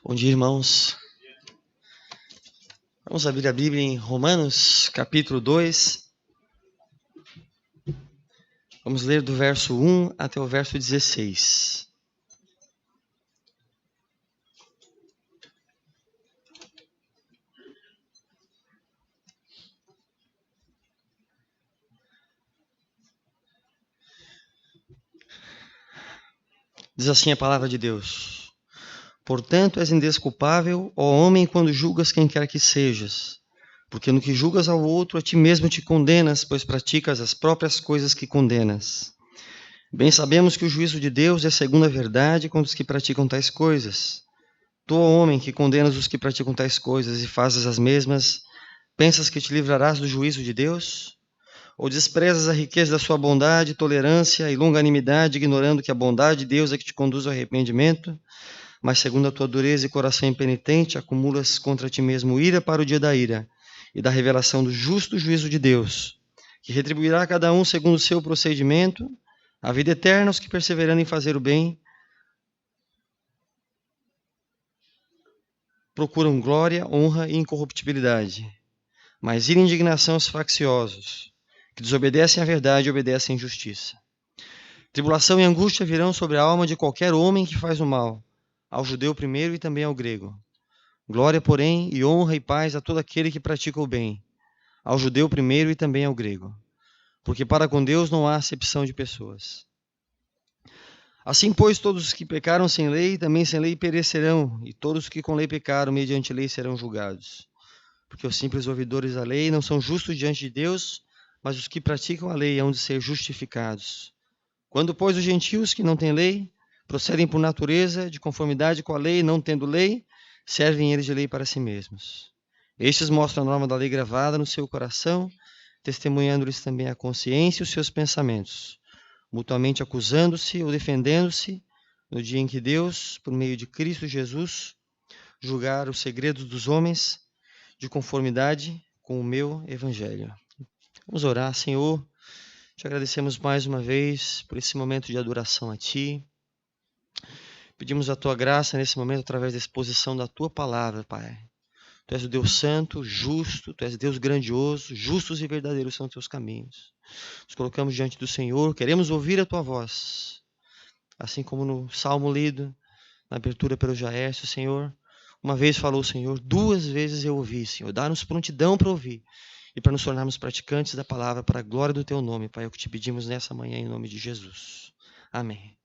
Bom dia, irmãos. Vamos abrir a Bíblia em Romanos, capítulo 2. Vamos ler do verso 1 até o verso 16. Diz assim a palavra de Deus: Portanto, és indesculpável, ó homem, quando julgas quem quer que sejas. Porque no que julgas ao outro, a ti mesmo te condenas, pois praticas as próprias coisas que condenas. Bem sabemos que o juízo de Deus é segundo a verdade contra os que praticam tais coisas. Tu, ó homem, que condenas os que praticam tais coisas e fazes as mesmas, pensas que te livrarás do juízo de Deus? Ou desprezas a riqueza da sua bondade, tolerância e longanimidade, ignorando que a bondade de Deus é que te conduz ao arrependimento? Mas segundo a tua dureza e coração impenitente, acumulas contra ti mesmo ira para o dia da ira e da revelação do justo juízo de Deus, que retribuirá a cada um segundo o seu procedimento, a vida eterna aos que perseverando em fazer o bem procuram glória, honra e incorruptibilidade, mas ira e indignação aos facciosos, que desobedecem à verdade e obedecem à injustiça. Tribulação e angústia virão sobre a alma de qualquer homem que faz o mal, ao judeu primeiro e também ao grego. Glória, porém, e honra e paz a todo aquele que pratica o bem, ao judeu primeiro e também ao grego. Porque para com Deus não há acepção de pessoas. Assim, pois, todos os que pecaram sem lei, também sem lei perecerão, e todos os que com lei pecaram, mediante lei, serão julgados. Porque os simples ouvidores da lei não são justos diante de Deus, mas os que praticam a lei hão de ser justificados. Quando, pois, os gentios que não têm lei, procedem por natureza, de conformidade com a lei, não tendo lei, servem eles de lei para si mesmos. Estes mostram a norma da lei gravada no seu coração, testemunhando-lhes também a consciência e os seus pensamentos, mutuamente acusando-se ou defendendo-se, no dia em que Deus, por meio de Cristo Jesus, julgar os segredos dos homens, de conformidade com o meu evangelho. Vamos orar. Senhor, te agradecemos mais uma vez por esse momento de adoração a Ti. Pedimos a Tua graça nesse momento através da exposição da Tua palavra, Pai. Tu és o Deus santo, justo, Tu és Deus grandioso, justos e verdadeiros são Teus caminhos. Nos colocamos diante do Senhor, queremos ouvir a Tua voz. Assim como no Salmo lido, na abertura pelo Jaércio, Senhor, uma vez falou o Senhor, 2 vezes eu ouvi, Senhor. Dá-nos prontidão para ouvir e para nos tornarmos praticantes da palavra para a glória do Teu nome, Pai. É o que te pedimos nessa manhã em nome de Jesus. Amém.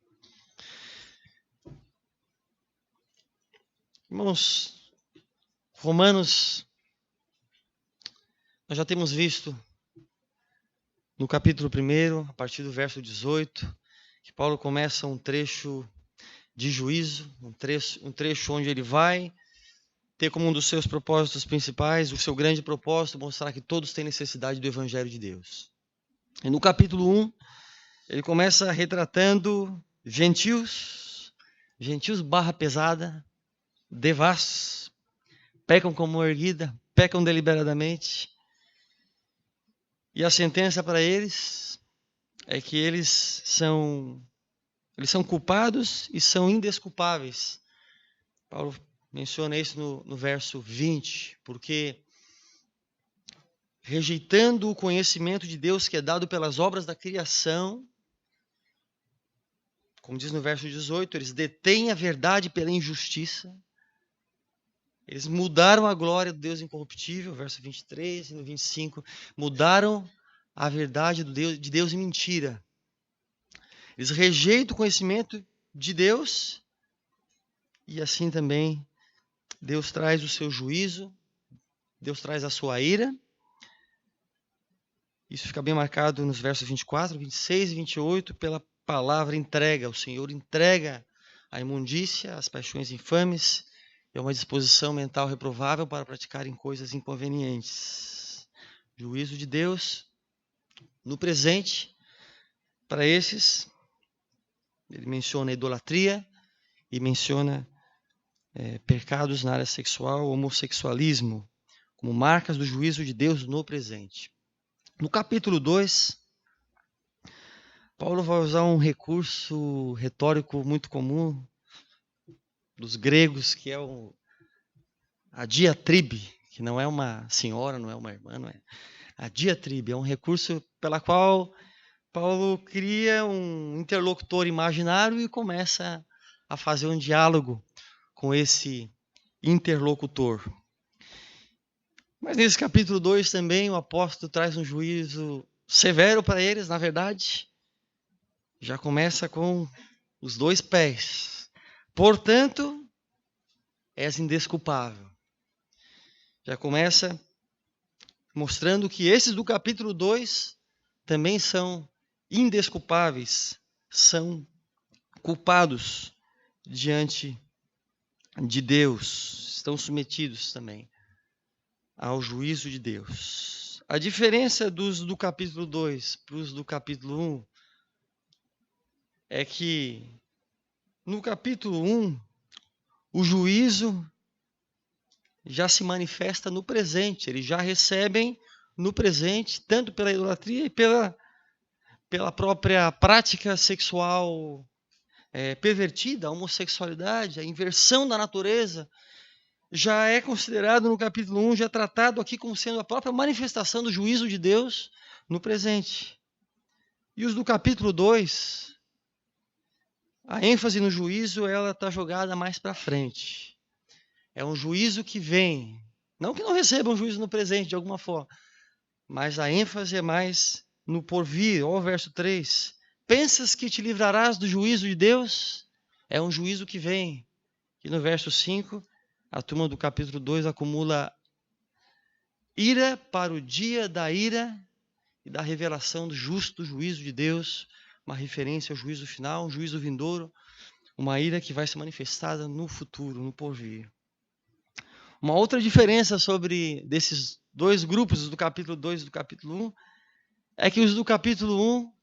Irmãos, Romanos, nós já temos visto no capítulo 1, a partir do verso 18, que Paulo começa um trecho de juízo, um trecho onde ele vai ter como um dos seus propósitos principais, o seu grande propósito, mostrar que todos têm necessidade do Evangelho de Deus. E no capítulo 1, ele começa retratando gentios barra pesada, devassos, pecam com mão erguida, pecam deliberadamente. E a sentença para eles é que eles são culpados e são indesculpáveis. Paulo menciona isso no verso 20, porque rejeitando o conhecimento de Deus que é dado pelas obras da criação, como diz no verso 18, eles detêm a verdade pela injustiça. Eles mudaram a glória do Deus incorruptível, verso 23 e no 25, mudaram a verdade de Deus em mentira. Eles rejeitam o conhecimento de Deus e assim também Deus traz o seu juízo, Deus traz a sua ira. Isso fica bem marcado nos versos 24, 26 e 28 pela palavra entrega. O Senhor entrega a imundícia, as paixões infames e uma disposição mental reprovável para praticarem coisas inconvenientes. Juízo de Deus no presente para esses. Ele menciona a idolatria e menciona pecados na área sexual, homossexualismo, como marcas do juízo de Deus no presente. No capítulo 2, Paulo vai usar um recurso retórico muito comum, dos gregos, que é a diatribe, que não é uma senhora, não é uma irmã, não é. A diatribe é um recurso pela qual Paulo cria um interlocutor imaginário e começa a fazer um diálogo com esse interlocutor. Mas nesse capítulo 2 também o apóstolo traz um juízo severo para eles, na verdade. Já começa com os dois pés. Portanto, és indesculpável. Já começa mostrando que esses do capítulo 2 também são indesculpáveis, são culpados diante de Deus, estão submetidos também ao juízo de Deus. A diferença dos do capítulo 2 para os do capítulo 1 é que no capítulo 1 o juízo já se manifesta no presente, eles já recebem no presente, tanto pela idolatria e pela própria prática sexual pervertida, a homossexualidade, a inversão da natureza, já é considerado no capítulo 1, já é tratado aqui como sendo a própria manifestação do juízo de Deus no presente. E os do capítulo 2, a ênfase no juízo ela está jogada mais para frente. É um juízo que vem, não que não recebam um juízo no presente de alguma forma, mas a ênfase é mais no porvir. Olha o verso 3. Pensas que te livrarás do juízo de Deus? É um juízo que vem. E no verso 5, a turma do capítulo 2 acumula ira para o dia da ira e da revelação do justo juízo de Deus, uma referência ao juízo final, um juízo vindouro, uma ira que vai ser manifestada no futuro, no porvir. Uma outra diferença sobre desses dois grupos, os do capítulo 2 e do capítulo 1, é que os do capítulo 1,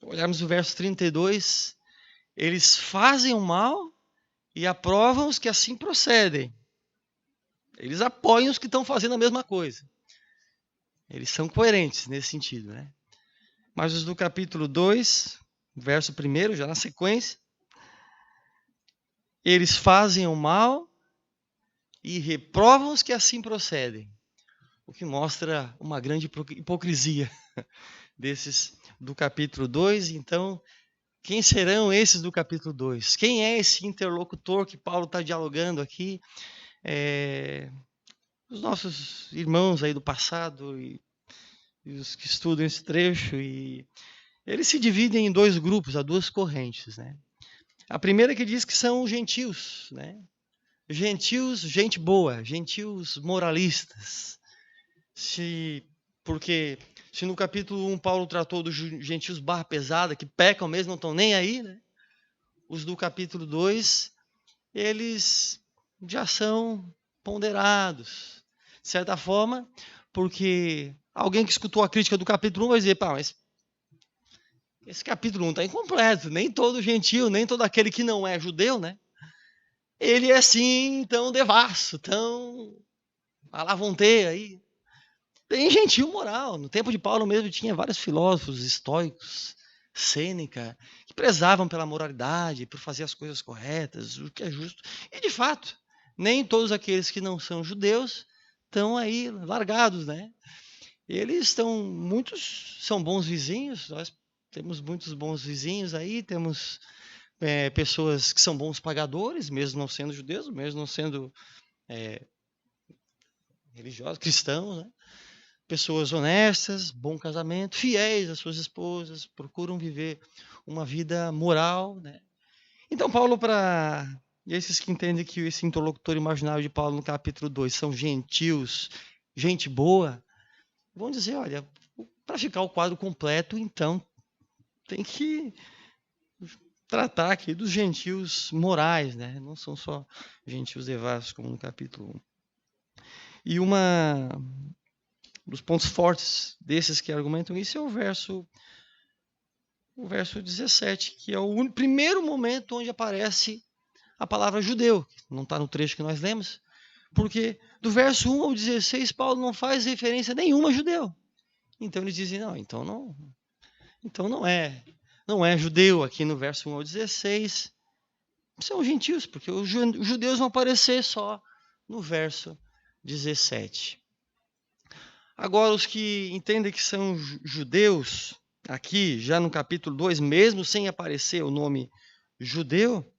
olharmos o verso 32, eles fazem o mal e aprovam os que assim procedem. Eles apoiam os que estão fazendo a mesma coisa. Eles são coerentes nesse sentido, né? Mas os do capítulo 2, verso 1, já na sequência, eles fazem o mal e reprovam os que assim procedem. O que mostra uma grande hipocrisia desses do capítulo 2. Então, quem serão esses do capítulo 2? Quem é esse interlocutor que Paulo está dialogando aqui? Os nossos irmãos aí do passado e os que estudam esse trecho, e eles se dividem em dois grupos, há duas correntes, né? A primeira que diz que são gentios, né? Gentios, gente boa, gentios moralistas. Porque se no capítulo 1 Paulo tratou dos gentios barra pesada, que pecam mesmo, não estão nem aí, né? Os do capítulo 2, eles já são ponderados, de certa forma, porque alguém que escutou a crítica do capítulo 1 vai dizer, mas esse capítulo 1 está incompleto, nem todo gentio, nem todo aquele que não é judeu, né? Ele é assim, tão devasso, tão alavonteia aí. Tem gentio moral. No tempo de Paulo mesmo tinha vários filósofos estoicos, Sêneca, que prezavam pela moralidade, por fazer as coisas corretas, o que é justo. E de fato, nem todos aqueles que não são judeus estão aí largados, né? Muitos são bons vizinhos, nós temos muitos bons vizinhos aí, temos pessoas que são bons pagadores, mesmo não sendo judeus, mesmo não sendo religiosos, cristãos, né? Pessoas honestas, bom casamento, fiéis às suas esposas, procuram viver uma vida moral, né? Então, Paulo, para esses que entendem que esse interlocutor imaginário de Paulo no capítulo 2 são gentios, gente boa, vão dizer, olha, para ficar o quadro completo, então, tem que tratar aqui dos gentios morais, né? Não são só gentios devassos, como no capítulo 1. E dos pontos fortes desses que argumentam isso é o verso 17, que é o primeiro momento onde aparece a palavra judeu. Não está no trecho que nós lemos, porque do verso 1 ao 16, Paulo não faz referência nenhuma a judeu. Então eles dizem, então não é judeu aqui no verso 1 ao 16. são os gentios, porque os judeus vão aparecer só no verso 17. Agora, os que entendem que são judeus, aqui, já no capítulo 2, mesmo sem aparecer o nome judeu,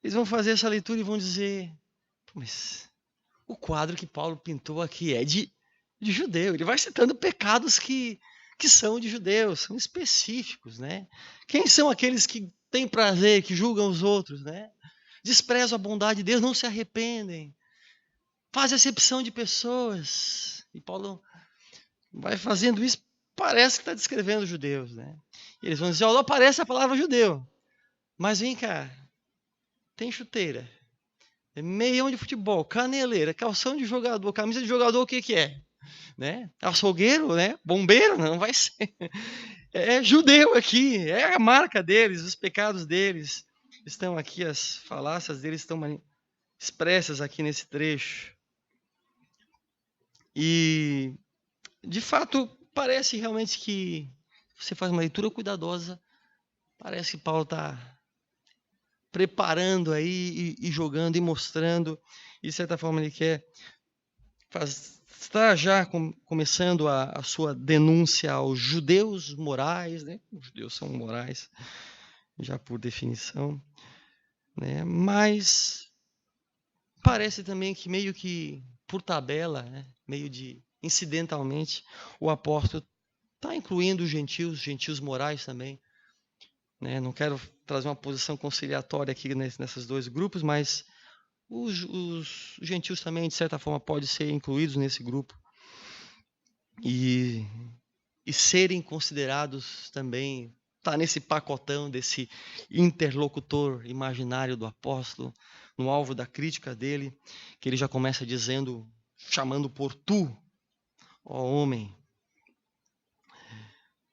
eles vão fazer essa leitura e vão dizer, mas o quadro que Paulo pintou aqui é de judeu. Ele vai citando pecados que são de judeus, são específicos, né? Quem são aqueles que têm prazer, que julgam os outros, né? Desprezam a bondade de Deus, não se arrependem, fazem acepção de pessoas. E Paulo vai fazendo isso, parece que está descrevendo os judeus, né? E eles vão dizer, não aparece a palavra judeu, mas vem cá, tem chuteira, meião de futebol, caneleira, calção de jogador, camisa de jogador, o que que é? Né? Açougueiro, né? Bombeiro, não vai ser. É judeu aqui, é a marca deles, os pecados deles estão aqui, as falácias deles estão expressas aqui nesse trecho. E, de fato, parece realmente que você faz uma leitura cuidadosa, parece que Paulo está preparando aí e jogando e mostrando, e de certa forma ele quer está já começando a sua denúncia aos judeus morais, né? Os judeus são morais, já por definição, né? Mas parece também que meio que por tabela, né? Meio de incidentalmente, o apóstolo está incluindo os gentios morais também, né? Não quero trazer uma posição conciliatória aqui nesses dois grupos, mas os gentios também, de certa forma, podem ser incluídos nesse grupo e serem considerados também, tá nesse pacotão desse interlocutor imaginário do apóstolo, no alvo da crítica dele, que ele já começa dizendo, chamando por tu, ó homem.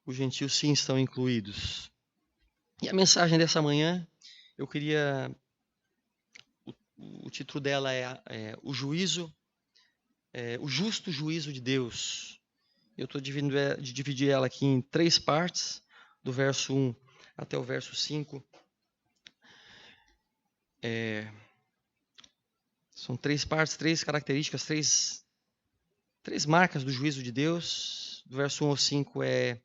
Os gentios sim estão incluídos. E a mensagem dessa manhã, eu queria... O título dela é o juízo, o justo juízo de Deus. Eu estou dividir ela aqui em 3 partes, do verso 1 até o verso 5. São 3 partes, 3 características, 3 marcas do juízo de Deus. Do verso 1 ao 5 é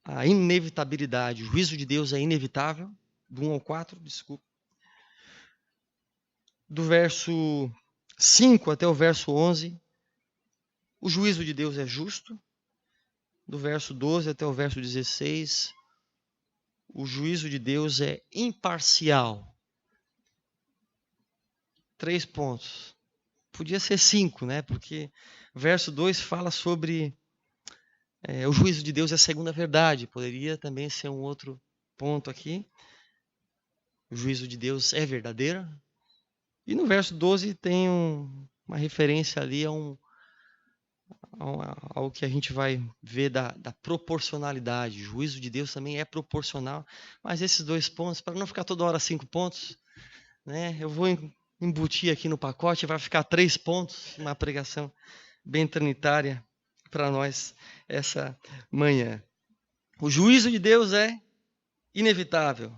a inevitabilidade. O juízo de Deus é inevitável. Do 1 ao 4, desculpa. Do verso 5 até o verso 11, o juízo de Deus é justo. Do verso 12 até o verso 16, o juízo de Deus é imparcial. 3 pontos. Podia ser 5, né? Porque verso 2 fala sobre o juízo de Deus é a segunda verdade. Poderia também ser um outro ponto aqui. O juízo de Deus é verdadeiro. E no verso 12 tem uma referência ali ao que a gente vai ver da proporcionalidade. O juízo de Deus também é proporcional. Mas esses 2 pontos, para não ficar toda hora 5 pontos, né? Eu vou embutir aqui no pacote, vai ficar 3 pontos, uma pregação bem trinitária para nós essa manhã. O juízo de Deus é inevitável.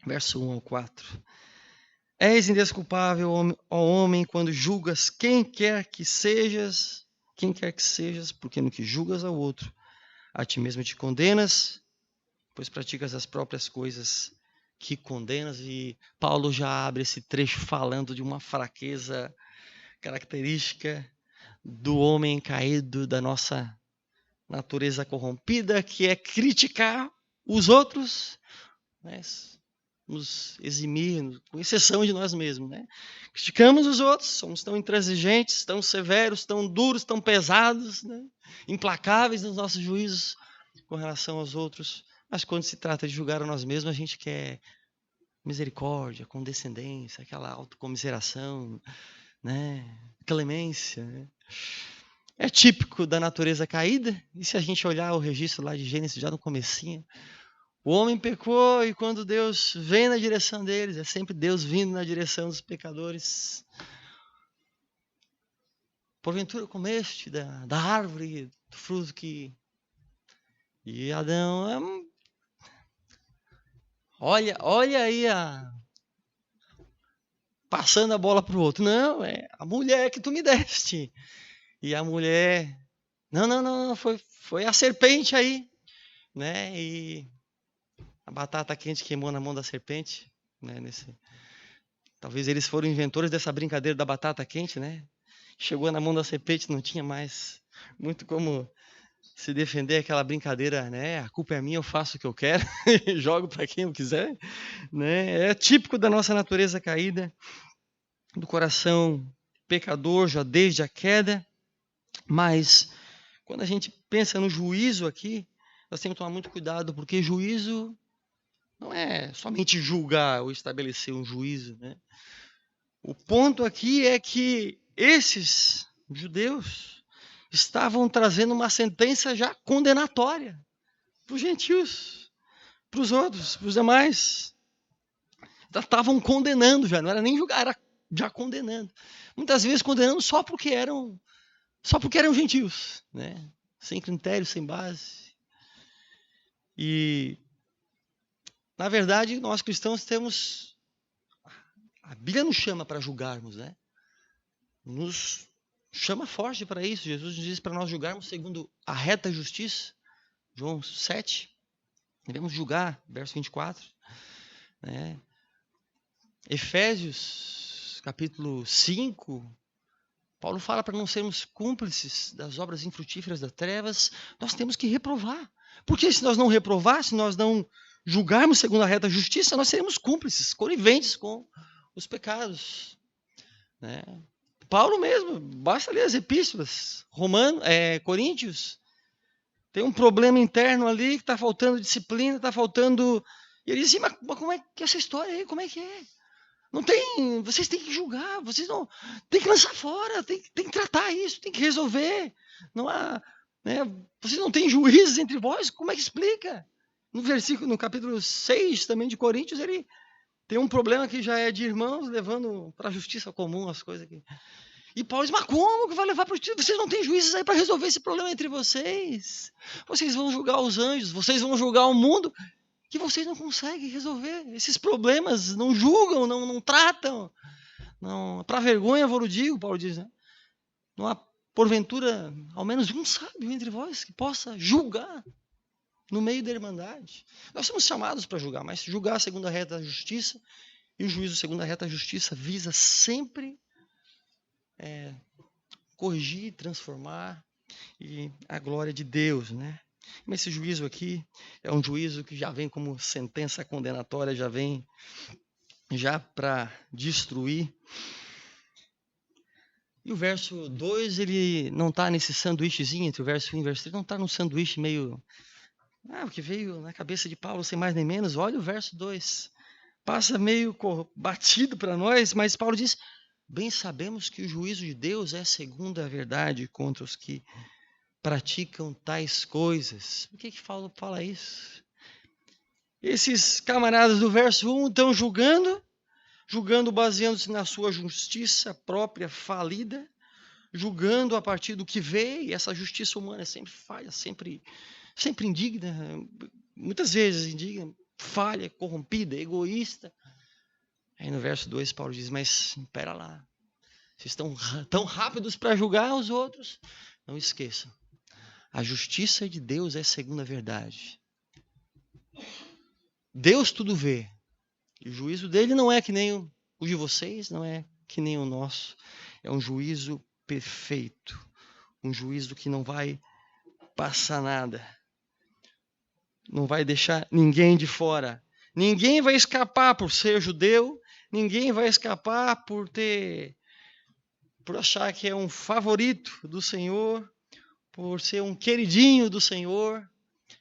Verso 1 ao 4. És indesculpável, ó homem, quando julgas quem quer que sejas, porque no que julgas ao outro, a ti mesmo te condenas, pois praticas as próprias coisas que condenas. E Paulo já abre esse trecho falando de uma fraqueza característica do homem caído, da nossa natureza corrompida, que é criticar os outros, né? Nos eximir, com exceção de nós mesmos, né? Criticamos os outros, somos tão intransigentes, tão severos, tão duros, tão pesados, né? Implacáveis nos nossos juízos com relação aos outros, mas quando se trata de julgar a nós mesmos, a gente quer misericórdia, condescendência, aquela autocomiseração, né? Clemência, né? É típico da natureza caída, e se a gente olhar o registro lá de Gênesis, já no comecinho, o homem pecou e quando Deus vem na direção deles, é sempre Deus vindo na direção dos pecadores. Porventura comeste da árvore, do fruto que... E Adão, Olha aí passando a bola para o outro. Não, é a mulher que tu me deste. E a mulher, não, foi a serpente aí, né? E a batata quente queimou na mão da serpente, né? Talvez eles foram inventores dessa brincadeira da batata quente, né? Chegou na mão da serpente, não tinha mais muito como se defender aquela brincadeira, né? A culpa é minha, eu faço o que eu quero, jogo para quem eu quiser, né? É típico da nossa natureza caída, do coração pecador já desde a queda. Mas quando a gente pensa no juízo aqui, nós temos que tomar muito cuidado, porque juízo não é somente julgar ou estabelecer um juízo, né? O ponto aqui é que esses judeus estavam trazendo uma sentença já condenatória para os gentios, para os outros, para os demais. Estavam condenando já, não era nem julgar, era já condenando. Muitas vezes condenando só porque eram gentios, né? Sem critério, sem base. E, na verdade, nós cristãos temos... A Bíblia nos chama para julgarmos, né? Nos chama forte para isso. Jesus nos diz para nós julgarmos segundo a reta justiça. João 7. Devemos julgar, verso 24. Né? Efésios, capítulo 5. Paulo fala para não sermos cúmplices das obras infrutíferas das trevas. Nós temos que reprovar. Porque se nós não reprovar, se nós não julgarmos segundo a reta justiça, nós seremos cúmplices, coniventes com os pecados. Né? Paulo mesmo, basta ler as epístolas. Coríntios, tem um problema interno ali, que está faltando disciplina, está faltando... E ele diz, mas como é que é essa história aí? Como é que é? Não tem... Vocês têm que julgar, vocês não... Tem que lançar fora, tem que tratar isso, tem que resolver. Não há... Né? Vocês não têm juízes entre vós? Como é que explica? No capítulo 6 também de Coríntios, ele tem um problema que já é de irmãos levando para a justiça comum as coisas aqui. E Paulo diz, mas como que vai levar para a justiça? Vocês não têm juízes aí para resolver esse problema entre vocês. Vocês vão julgar os anjos, vocês vão julgar o mundo, que vocês não conseguem resolver esses problemas, não julgam, não tratam. Para vergonha vou digo, Paulo diz, né? Não há, porventura, ao menos um sábio entre vós que possa julgar no meio da irmandade. Nós somos chamados para julgar, mas julgar segundo a reta justiça, e o juízo segundo a reta justiça visa sempre corrigir, transformar e a glória de Deus, né? Mas esse juízo aqui é um juízo que já vem como sentença condenatória, já vem já para destruir. E o verso 2, ele não está nesse sanduíchezinho entre o verso 1 e o verso 3, não está num sanduíche meio... o que veio na cabeça de Paulo, sem mais nem menos. Olha o verso 2. Passa meio batido para nós, mas Paulo diz... Bem sabemos que o juízo de Deus é segundo a verdade contra os que praticam tais coisas. Por que Paulo fala isso? Esses camaradas do verso 1 estão julgando baseando-se na sua justiça própria falida, julgando a partir do que vê, e essa justiça humana é sempre falha, sempre indigna, muitas vezes indigna, falha, corrompida, egoísta. Aí no verso 2 Paulo diz, mas espera lá, vocês estão tão rápidos para julgar os outros, não esqueçam, a justiça de Deus é segundo a verdade. Deus tudo vê, e o juízo dele não é que nem o de vocês, não é que nem o nosso, é um juízo perfeito, um juízo que não vai passar nada, não vai deixar ninguém de fora, ninguém vai escapar por ser judeu, ninguém vai escapar por achar que é um favorito do Senhor, por ser um queridinho do Senhor.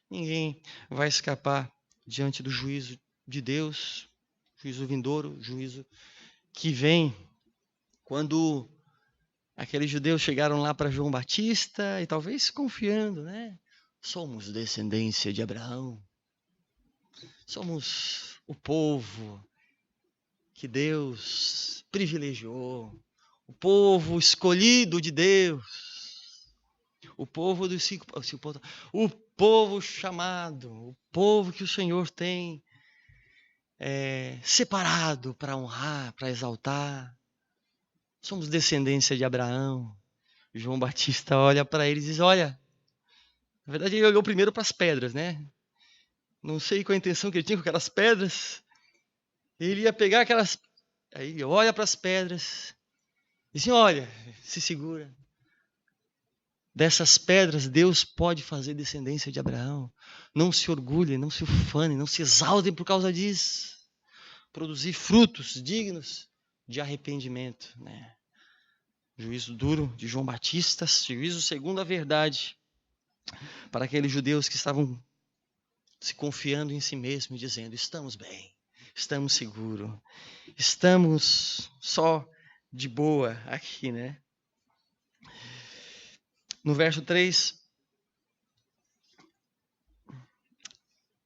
Ninguém vai escapar diante do juízo de Deus, juízo vindouro, juízo que vem. Quando aqueles judeus chegaram lá para João Batista, e talvez confiando, né? Somos descendência de Abraão, somos o povo que Deus privilegiou, o povo escolhido de Deus, o povo o povo chamado, o povo que o Senhor tem separado para honrar, para exaltar. Somos descendência de Abraão. João Batista olha para ele e diz, olha, na verdade ele olhou primeiro para as pedras, né? Não sei qual a intenção que ele tinha com aquelas pedras. Ele ia pegar aquelas... Aí ele olha para as pedras e diz, olha, se segura. Dessas pedras Deus pode fazer descendência de Abraão. Não se orgulhem, não se ufanem, não se exaltem por causa disso. Produzir frutos dignos de arrependimento, né? Juízo duro de João Batista, juízo segundo a verdade, para aqueles judeus que estavam se confiando em si mesmos, dizendo, estamos bem, estamos seguros, estamos só de boa aqui, né? No verso 3,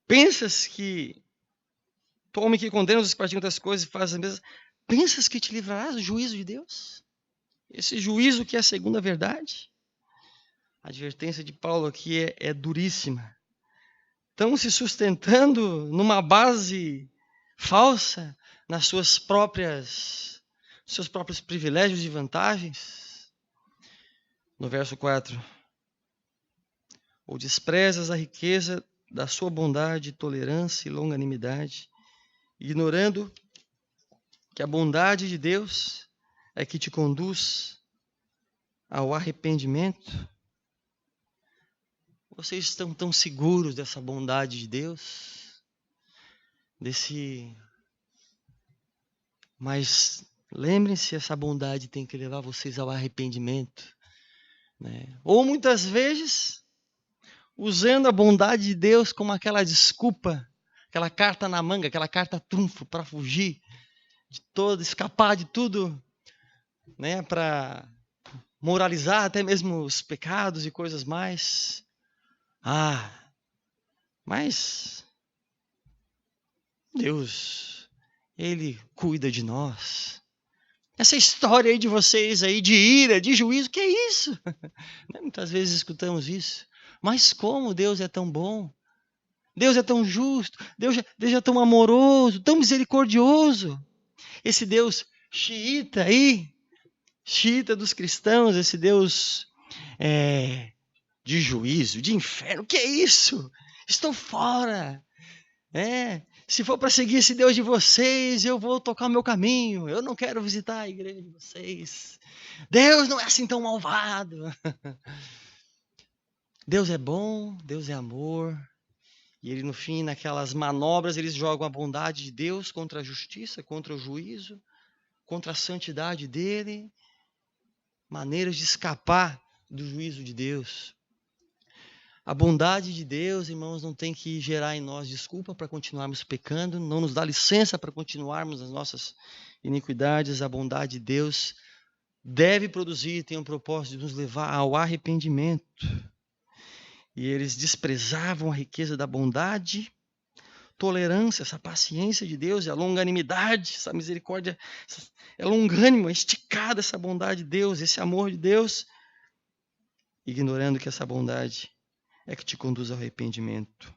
pensas que tu, homem que condena os que praticam outras coisas e faz as mesmas, pensas que te livrarás do juízo de Deus? Esse juízo que é segundo a verdade? A advertência de Paulo aqui é duríssima. Estão se sustentando numa base falsa, nas seus próprios privilégios e vantagens. No verso 4, ou desprezas a riqueza da sua bondade, tolerância e longanimidade, ignorando que a bondade de Deus é que te conduz ao arrependimento. Vocês estão tão seguros dessa bondade de Deus? Mas lembrem-se, essa bondade tem que levar vocês ao arrependimento, né? Ou muitas vezes, usando a bondade de Deus como aquela desculpa, aquela carta na manga, aquela carta trunfo para fugir de todo, escapar de tudo, né? Para moralizar até mesmo os pecados e coisas mais. Mas Deus, Ele cuida de nós. Essa história aí de vocês aí de ira, de juízo, que é isso? Muitas vezes escutamos isso. Mas como Deus é tão bom? Deus é tão justo, Deus é tão amoroso, tão misericordioso. Esse Deus xiita aí, xiita dos cristãos, esse Deus de juízo, de inferno, que é isso? Estou fora. Se for para seguir esse Deus de vocês, eu vou tocar o meu caminho. Eu não quero visitar a igreja de vocês. Deus não é assim tão malvado. Deus é bom, Deus é amor. E ele, no fim, naquelas manobras, eles jogam a bondade de Deus contra a justiça, contra o juízo, contra a santidade dele. Maneiras de escapar do juízo de Deus. A bondade de Deus, irmãos, não tem que gerar em nós desculpa para continuarmos pecando, não nos dá licença para continuarmos as nossas iniquidades. A bondade de Deus deve produzir, tem um propósito de nos levar ao arrependimento. E eles desprezavam a riqueza da bondade, tolerância, essa paciência de Deus, e a longanimidade, essa misericórdia, é longânima, esticada essa bondade de Deus, esse amor de Deus, ignorando que essa bondade é que te conduz ao arrependimento.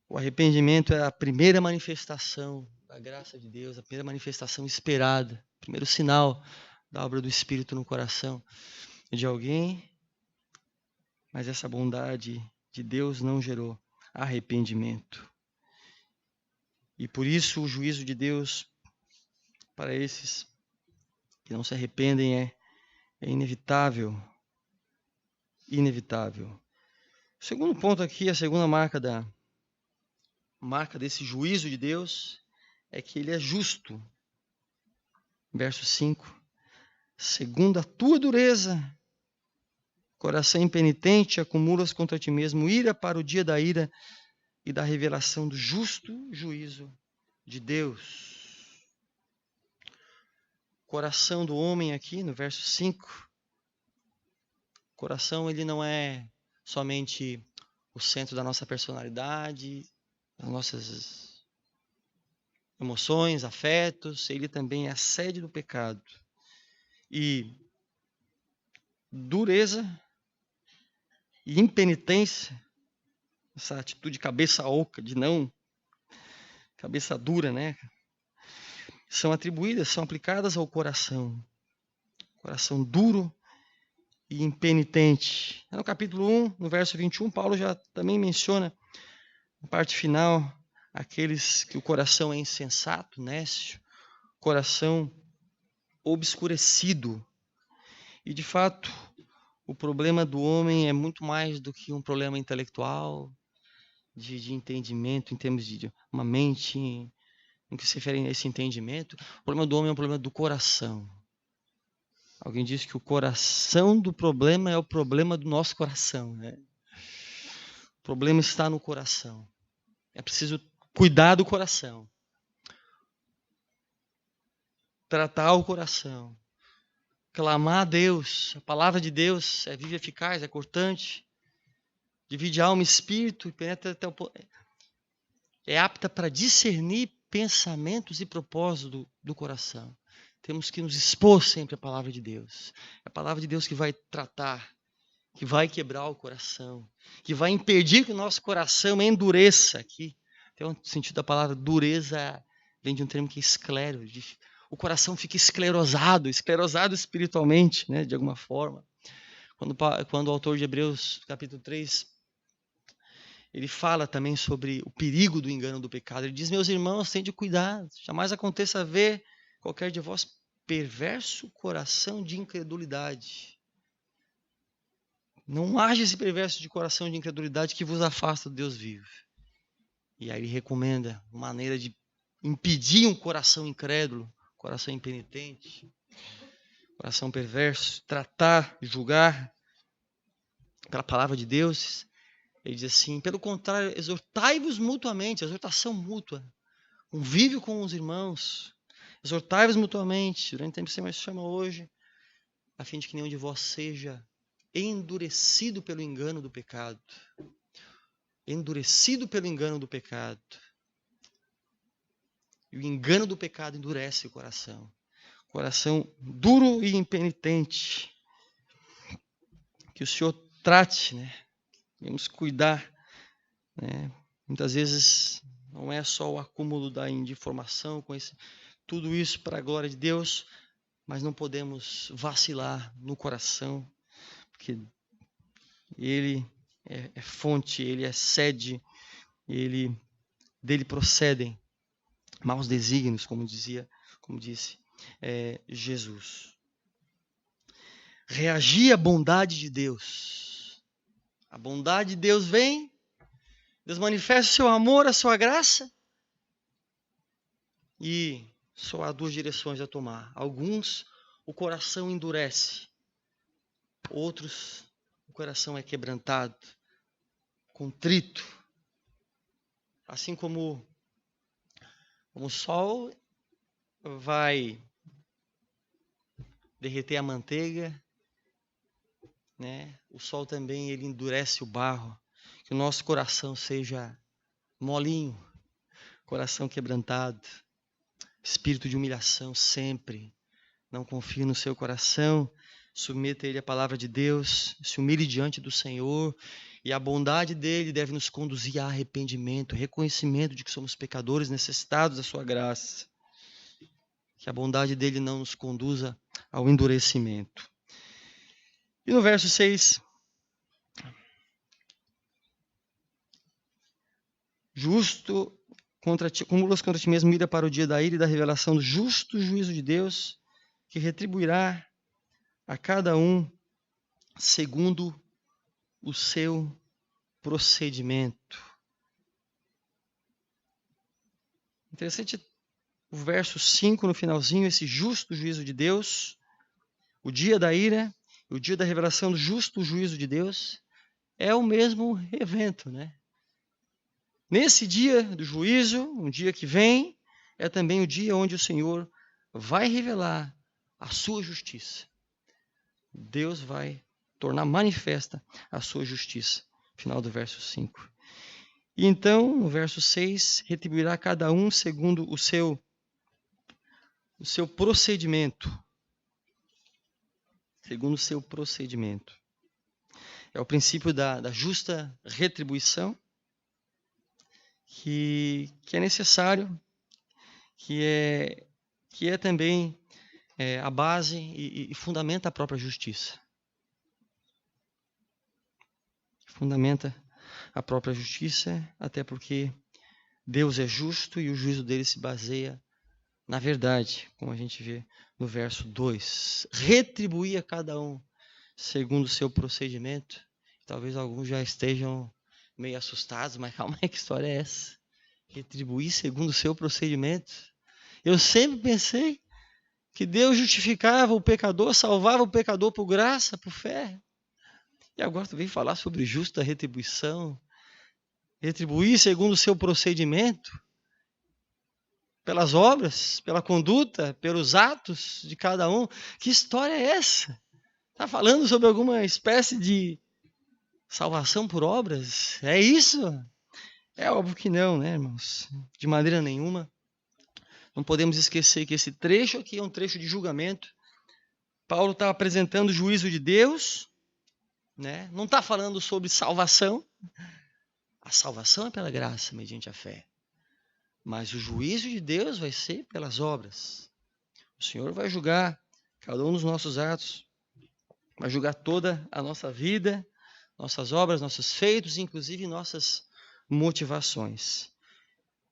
O arrependimento é a primeira manifestação da graça de Deus, a primeira manifestação esperada, o primeiro sinal da obra do Espírito no coração de alguém, mas essa bondade de Deus não gerou arrependimento. E por isso o juízo de Deus para esses que não se arrependem é inevitável. Inevitável. O segundo ponto aqui, a segunda marca desse juízo de Deus é que ele é justo. Verso 5. Segundo a tua dureza, coração impenitente, acumulas contra ti mesmo ira para o dia da ira e da revelação do justo juízo de Deus. Coração do homem aqui, no verso 5. Coração, ele não é somente o centro da nossa personalidade, das nossas emoções, afetos, ele também é a sede do pecado. E dureza e impenitência, essa atitude de cabeça oca, de não cabeça dura, né? São atribuídas, são aplicadas ao coração. Coração duro e impenitente. No capítulo 1, no verso 21, Paulo já também menciona, na parte final, aqueles que o coração é insensato, nécio, coração obscurecido. E, de fato, o problema do homem é muito mais do que um problema intelectual, de entendimento, em termos de uma mente, no que se refere a esse entendimento. O problema do homem é um problema do coração. Alguém disse que o coração do problema é o problema do nosso coração, né? O problema está no coração. É preciso cuidar do coração. Tratar o coração. Clamar a Deus. A palavra de Deus é viva e eficaz, é cortante. Divide alma e espírito. Penetra até é apta para discernir pensamentos e propósitos do coração. Temos que nos expor sempre à palavra de Deus. É a palavra de Deus que vai tratar, que vai quebrar o coração, que vai impedir que o nosso coração endureça. Aqui tem um sentido da palavra dureza, vem de um termo que é esclero. O coração fica esclerosado espiritualmente, né, de alguma forma. Quando o autor de Hebreus, capítulo 3, ele fala também sobre o perigo do engano do pecado. Ele diz, meus irmãos, tende cuidado, jamais aconteça ver qualquer de vós perverso coração de incredulidade. Não haja esse perverso de coração de incredulidade que vos afasta do Deus vivo. E aí ele recomenda uma maneira de impedir um coração incrédulo, coração impenitente, coração perverso, tratar, julgar pela palavra de Deus. Ele diz assim, pelo contrário, exortai-vos mutuamente, exortação mútua, convívio com os irmãos, exortai-vos mutuamente, durante o tempo que você mais chama hoje, a fim de que nenhum de vós seja endurecido pelo engano do pecado. Endurecido pelo engano do pecado. E o engano do pecado endurece o coração. Coração duro e impenitente. Que o Senhor trate, né? Devemos cuidar, né? Muitas vezes não é só o acúmulo de informação, tudo isso para a glória de Deus, mas não podemos vacilar no coração, porque Ele é fonte, Ele é sede, dele procedem maus desígnios, como disse Jesus. Reagir à bondade de Deus. A bondade de Deus vem, Deus manifesta o seu amor, a sua graça, e só há duas direções a tomar. Alguns, o coração endurece. Outros, o coração é quebrantado, contrito. Assim como o sol vai derreter a manteiga, né? O sol também ele endurece o barro. Que o nosso coração seja molinho, coração quebrantado, espírito de humilhação sempre. Não confie no seu coração, submeta ele à palavra de Deus, se humilhe diante do Senhor, e a bondade dele deve nos conduzir a arrependimento, reconhecimento de que somos pecadores necessitados da sua graça. Que a bondade dele não nos conduza ao endurecimento. E no verso 6, justo contra ti, acumulas contra ti mesmo ira para o dia da ira e da revelação do justo juízo de Deus, que retribuirá a cada um segundo o seu procedimento. Interessante o verso 5 no finalzinho, esse justo juízo de Deus, o dia da ira, o dia da revelação do justo juízo de Deus, é o mesmo evento, né? Nesse dia do juízo, um dia que vem, é também o dia onde o Senhor vai revelar a sua justiça. Deus vai tornar manifesta a sua justiça. Final do verso 5. E então, no verso 6, retribuirá a cada um segundo o seu procedimento. Segundo o seu procedimento. É o princípio da justa retribuição, que é necessário, que é também a base e fundamenta a própria justiça. Fundamenta a própria justiça, até porque Deus é justo e o juízo dele se baseia na verdade, como a gente vê no verso 2. Retribuir a cada um segundo o seu procedimento. Talvez alguns já estejam meio assustados, mas calma aí, que história é essa? Retribuir segundo o seu procedimento. Eu sempre pensei que Deus justificava o pecador, salvava o pecador por graça, por fé. E agora tu vem falar sobre justa retribuição. Retribuir segundo o seu procedimento. Pelas obras, pela conduta, pelos atos de cada um. Que história é essa? Está falando sobre alguma espécie de salvação por obras? É isso? É óbvio que não, né, irmãos? De maneira nenhuma. Não podemos esquecer que esse trecho aqui é um trecho de julgamento. Paulo está apresentando o juízo de Deus, né? Não está falando sobre salvação. A salvação é pela graça, mediante a fé. Mas o juízo de Deus vai ser pelas obras. O Senhor vai julgar cada um dos nossos atos. Vai julgar toda a nossa vida, nossas obras, nossos feitos, inclusive nossas motivações.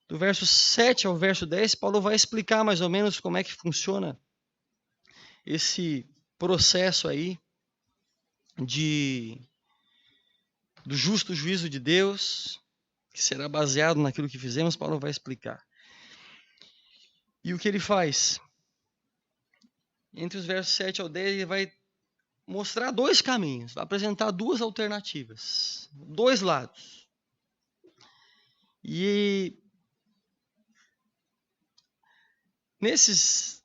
Do verso 7 ao verso 10, Paulo vai explicar mais ou menos como é que funciona esse processo aí do justo juízo de Deus, que será baseado naquilo que fizemos. Paulo vai explicar. E o que ele faz? Entre os versos 7 ao 10, ele vai mostrar dois caminhos, vai apresentar duas alternativas, dois lados. E nessas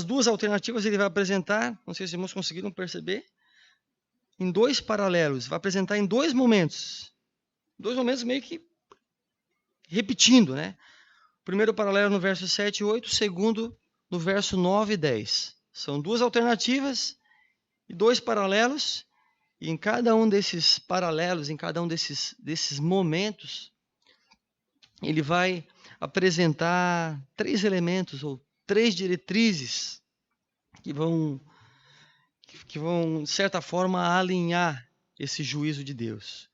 duas alternativas ele vai apresentar, não sei se os irmãos conseguiram perceber, em dois paralelos, vai apresentar em dois momentos meio que repetindo, né? O primeiro paralelo no verso 7 e 8, o segundo no verso 9 e 10. São duas alternativas e dois paralelos, e em cada um desses paralelos, em cada um desses momentos, ele vai apresentar três elementos ou três diretrizes que vão, de certa forma, alinhar esse juízo de Deus.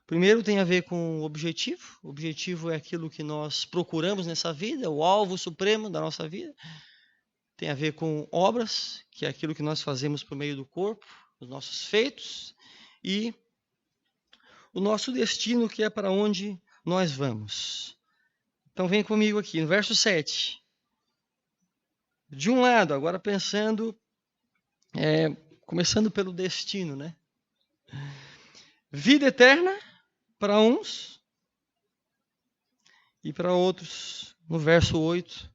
Primeiro tem a ver com o objetivo. O objetivo é aquilo que nós procuramos nessa vida, o alvo supremo da nossa vida. Tem a ver com obras, que é aquilo que nós fazemos por meio do corpo, os nossos feitos, e o nosso destino, que é para onde nós vamos. Então vem comigo aqui, no verso 7. De um lado, agora pensando, começando pelo destino, né? Vida eterna para uns e para outros, no verso 8.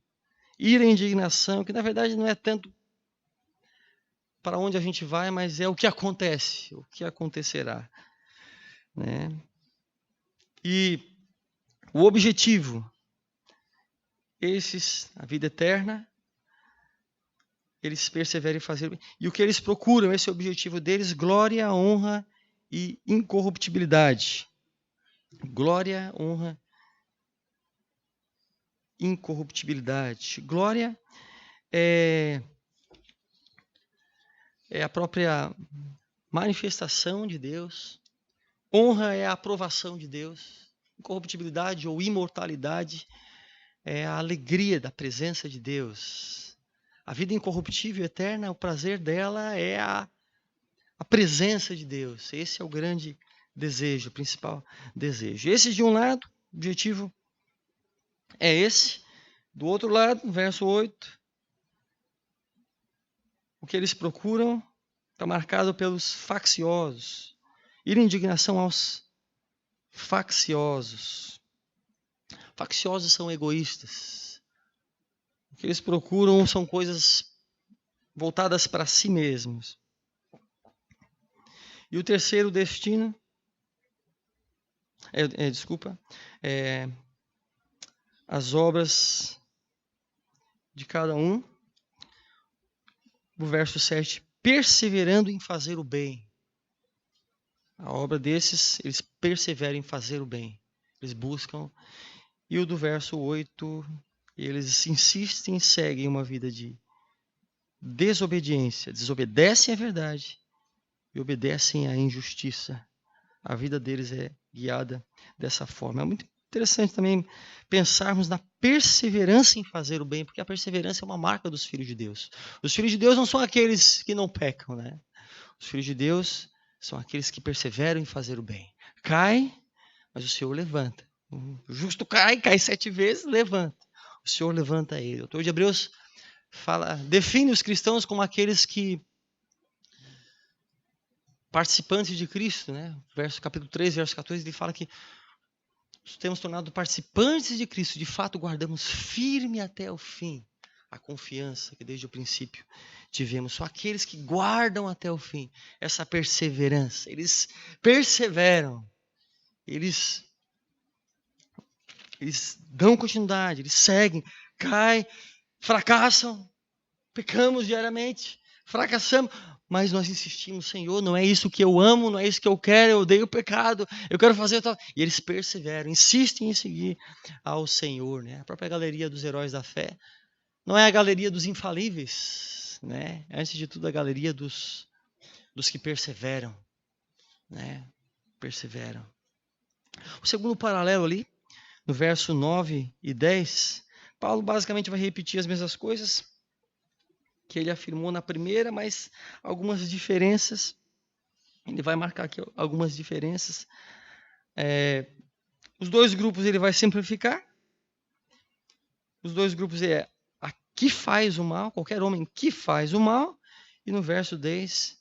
Ira e indignação, que na verdade não é tanto para onde a gente vai, mas é o que acontece, o que acontecerá, né? E o objetivo, a vida eterna, eles perseveram em fazer, e o que eles procuram, esse é o objetivo deles: glória, honra e incorruptibilidade. Glória, honra, incorruptibilidade. Glória é a própria manifestação de Deus. Honra é a aprovação de Deus. Incorruptibilidade ou imortalidade é a alegria da presença de Deus. A vida incorruptível e eterna, o prazer dela é a presença de Deus. Esse é o grande desejo, o principal desejo. Esse de um lado, o objetivo é esse. Do outro lado, verso 8, o que eles procuram está marcado pelos facciosos. Ir em indignação aos facciosos. Facciosos são egoístas. O que eles procuram são coisas voltadas para si mesmos. E o terceiro destino, as obras de cada um. O verso 7, perseverando em fazer o bem. A obra desses, eles perseveram em fazer o bem. Eles buscam E o do verso 8, eles insistem, seguem uma vida de desobediência, desobedecem à verdade e obedecem à injustiça. A vida deles é guiada dessa forma. É muito interessante também pensarmos na perseverança em fazer o bem, porque a perseverança é uma marca dos filhos de Deus. Os filhos de Deus não são aqueles que não pecam, né? Os filhos de Deus são aqueles que perseveram em fazer o bem. Cai, mas o Senhor levanta. O justo cai 7 vezes, levanta. O Senhor levanta ele. O autor de Hebreus define os cristãos como aqueles que participantes de Cristo, né? Capítulo 3, verso 14, ele fala que nos temos tornado participantes de Cristo, de fato guardamos firme até o fim a confiança que desde o princípio tivemos. Só aqueles que guardam até o fim essa perseverança, eles perseveram, eles dão continuidade, eles seguem, caem, fracassam, pecamos diariamente, fracassamos, mas nós insistimos, Senhor, não é isso que eu amo, não é isso que eu quero, eu odeio o pecado, eu quero fazer tal. E eles perseveram, insistem em seguir ao Senhor, né? A própria galeria dos heróis da fé não é a galeria dos infalíveis, né? Antes de tudo, a galeria dos que perseveram, né? Perseveram. O segundo paralelo ali, no verso 9 e 10, Paulo basicamente vai repetir as mesmas coisas que ele afirmou na primeira, mas algumas diferenças. Ele vai marcar aqui algumas diferenças. Os dois grupos ele vai simplificar. Os dois grupos é a que faz o mal, qualquer homem que faz o mal. E no verso 10,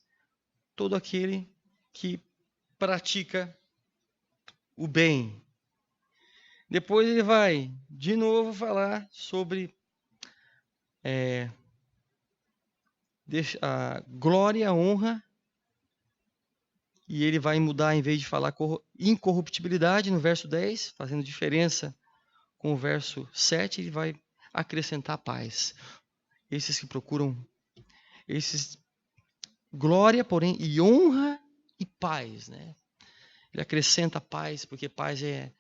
todo aquele que pratica o bem. Depois ele vai de novo falar sobre a glória, a honra. E ele vai mudar, em vez de falar incorruptibilidade, no verso 10, fazendo diferença com o verso 7, ele vai acrescentar paz. Esses que procuram, glória, porém, e honra e paz, né? Ele acrescenta paz, porque paz é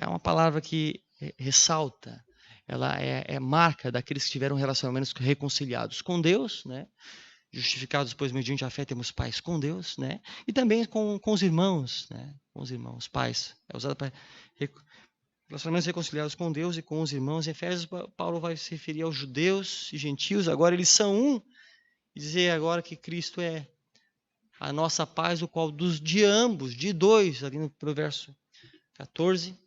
uma palavra que ressalta, ela é marca daqueles que tiveram relacionamentos reconciliados com Deus, né? Justificados, pois, mediante a fé, temos paz com Deus, né? E também com os irmãos, né? Com os irmãos, paz. É usada para relacionamentos reconciliados com Deus e com os irmãos. Em Efésios, Paulo vai se referir aos judeus e gentios, agora eles são um, e dizer agora que Cristo é a nossa paz, o qual de ambos, de dois, ali no verso 14,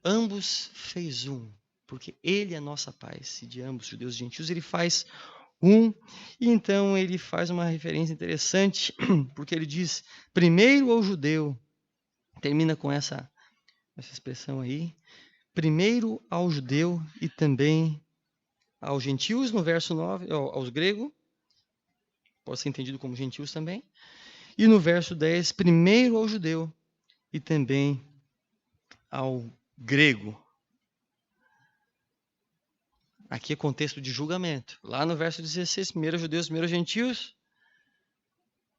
ambos fez um, porque ele é a nossa paz, e de ambos, judeus e gentios, ele faz um. E então ele faz uma referência interessante, porque ele diz, primeiro ao judeu, termina com essa expressão aí, primeiro ao judeu e também aos gentios, no verso 9, aos gregos, pode ser entendido como gentios também, e no verso 10, primeiro ao judeu e também ao grego. Aqui é contexto de julgamento. Lá no verso 16, primeiro judeus, primeiro gentios,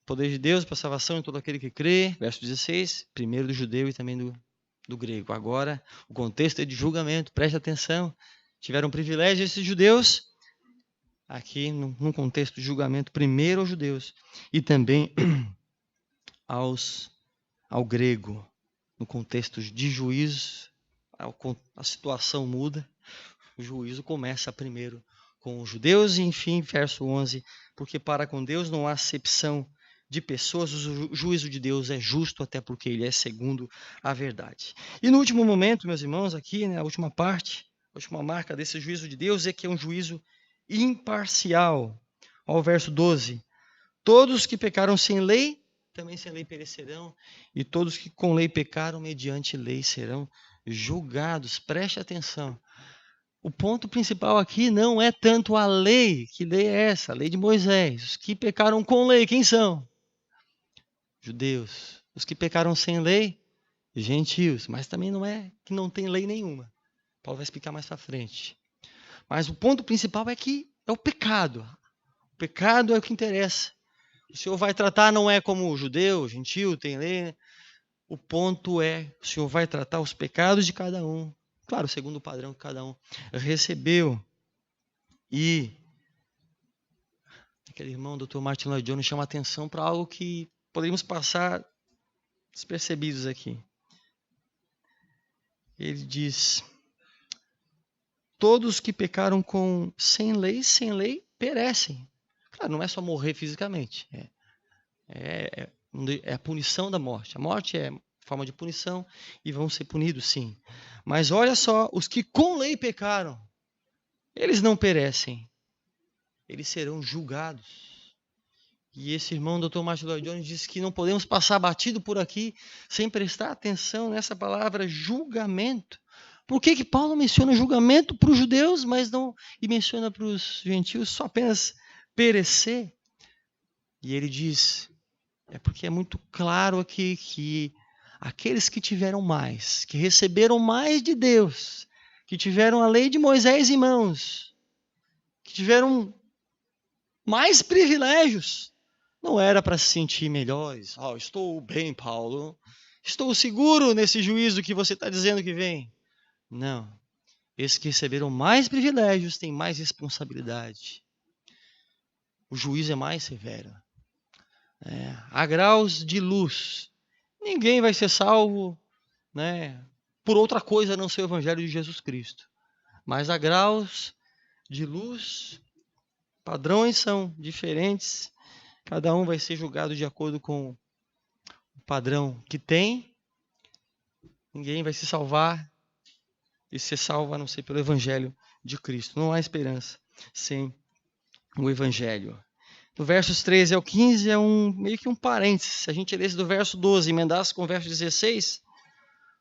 poder de Deus para a salvação de todo aquele que crê. Verso 16, primeiro do judeu e também do grego. Agora, o contexto é de julgamento, preste atenção. Tiveram privilégio esses judeus, aqui num contexto de julgamento, primeiro aos judeus e também ao grego. No contexto de juízo, a situação muda. O juízo começa primeiro com os judeus e, enfim, verso 11, porque para com Deus não há acepção de pessoas, o juízo de Deus é justo, até porque ele é segundo a verdade. E no último momento, meus irmãos, aqui, né, a última parte, a última marca desse juízo de Deus é que é um juízo imparcial. Ao verso 12, todos que pecaram sem lei, também sem lei perecerão, e todos que com lei pecaram, mediante lei serão julgados. Preste atenção. O ponto principal aqui não é tanto a lei. Que lei é essa? A lei de Moisés. Os que pecaram com lei, quem são? Judeus. Os que pecaram sem lei, gentios. Mas também não é que não tem lei nenhuma. Paulo vai explicar mais para frente. Mas o ponto principal é que é o pecado. O pecado é o que interessa. O Senhor vai tratar não é como o judeu, gentil, tem lei. O ponto é, o Senhor vai tratar os pecados de cada um. Claro, segundo o padrão que cada um recebeu. E aquele irmão, Dr. Martin Lloyd Jones, chama atenção para algo que poderíamos passar despercebidos aqui. Ele diz: todos que pecaram sem lei, perecem. Claro, não é só morrer fisicamente. É a punição da morte. A morte é forma de punição e vão ser punidos, sim. Mas olha só, os que com lei pecaram, eles não perecem. Eles serão julgados. E esse irmão, Dr. Martin Lloyd Jones, diz que não podemos passar batido por aqui sem prestar atenção nessa palavra julgamento. Por que Paulo menciona julgamento para os judeus, mas não e menciona para os gentios só apenas perecer? E ele diz, é porque é muito claro aqui que aqueles que tiveram mais, que receberam mais de Deus, que tiveram a lei de Moisés em mãos, que tiveram mais privilégios, não era para se sentir melhores. Estou bem, Paulo. Estou seguro nesse juízo que você está dizendo que vem. Não. Esses que receberam mais privilégios têm mais responsabilidade. O juízo é mais severo. Há graus de luz. Ninguém vai ser salvo, por outra coisa a não ser o Evangelho de Jesus Cristo. Mas há graus de luz. Padrões são diferentes. Cada um vai ser julgado de acordo com o padrão que tem. Ninguém vai se salvar e ser salvo a não ser pelo Evangelho de Cristo. Não há esperança sem o Evangelho. Do versos 13 ao 15 é meio que um parênteses. Se a gente lesse do verso 12 e emendasse com o verso 16,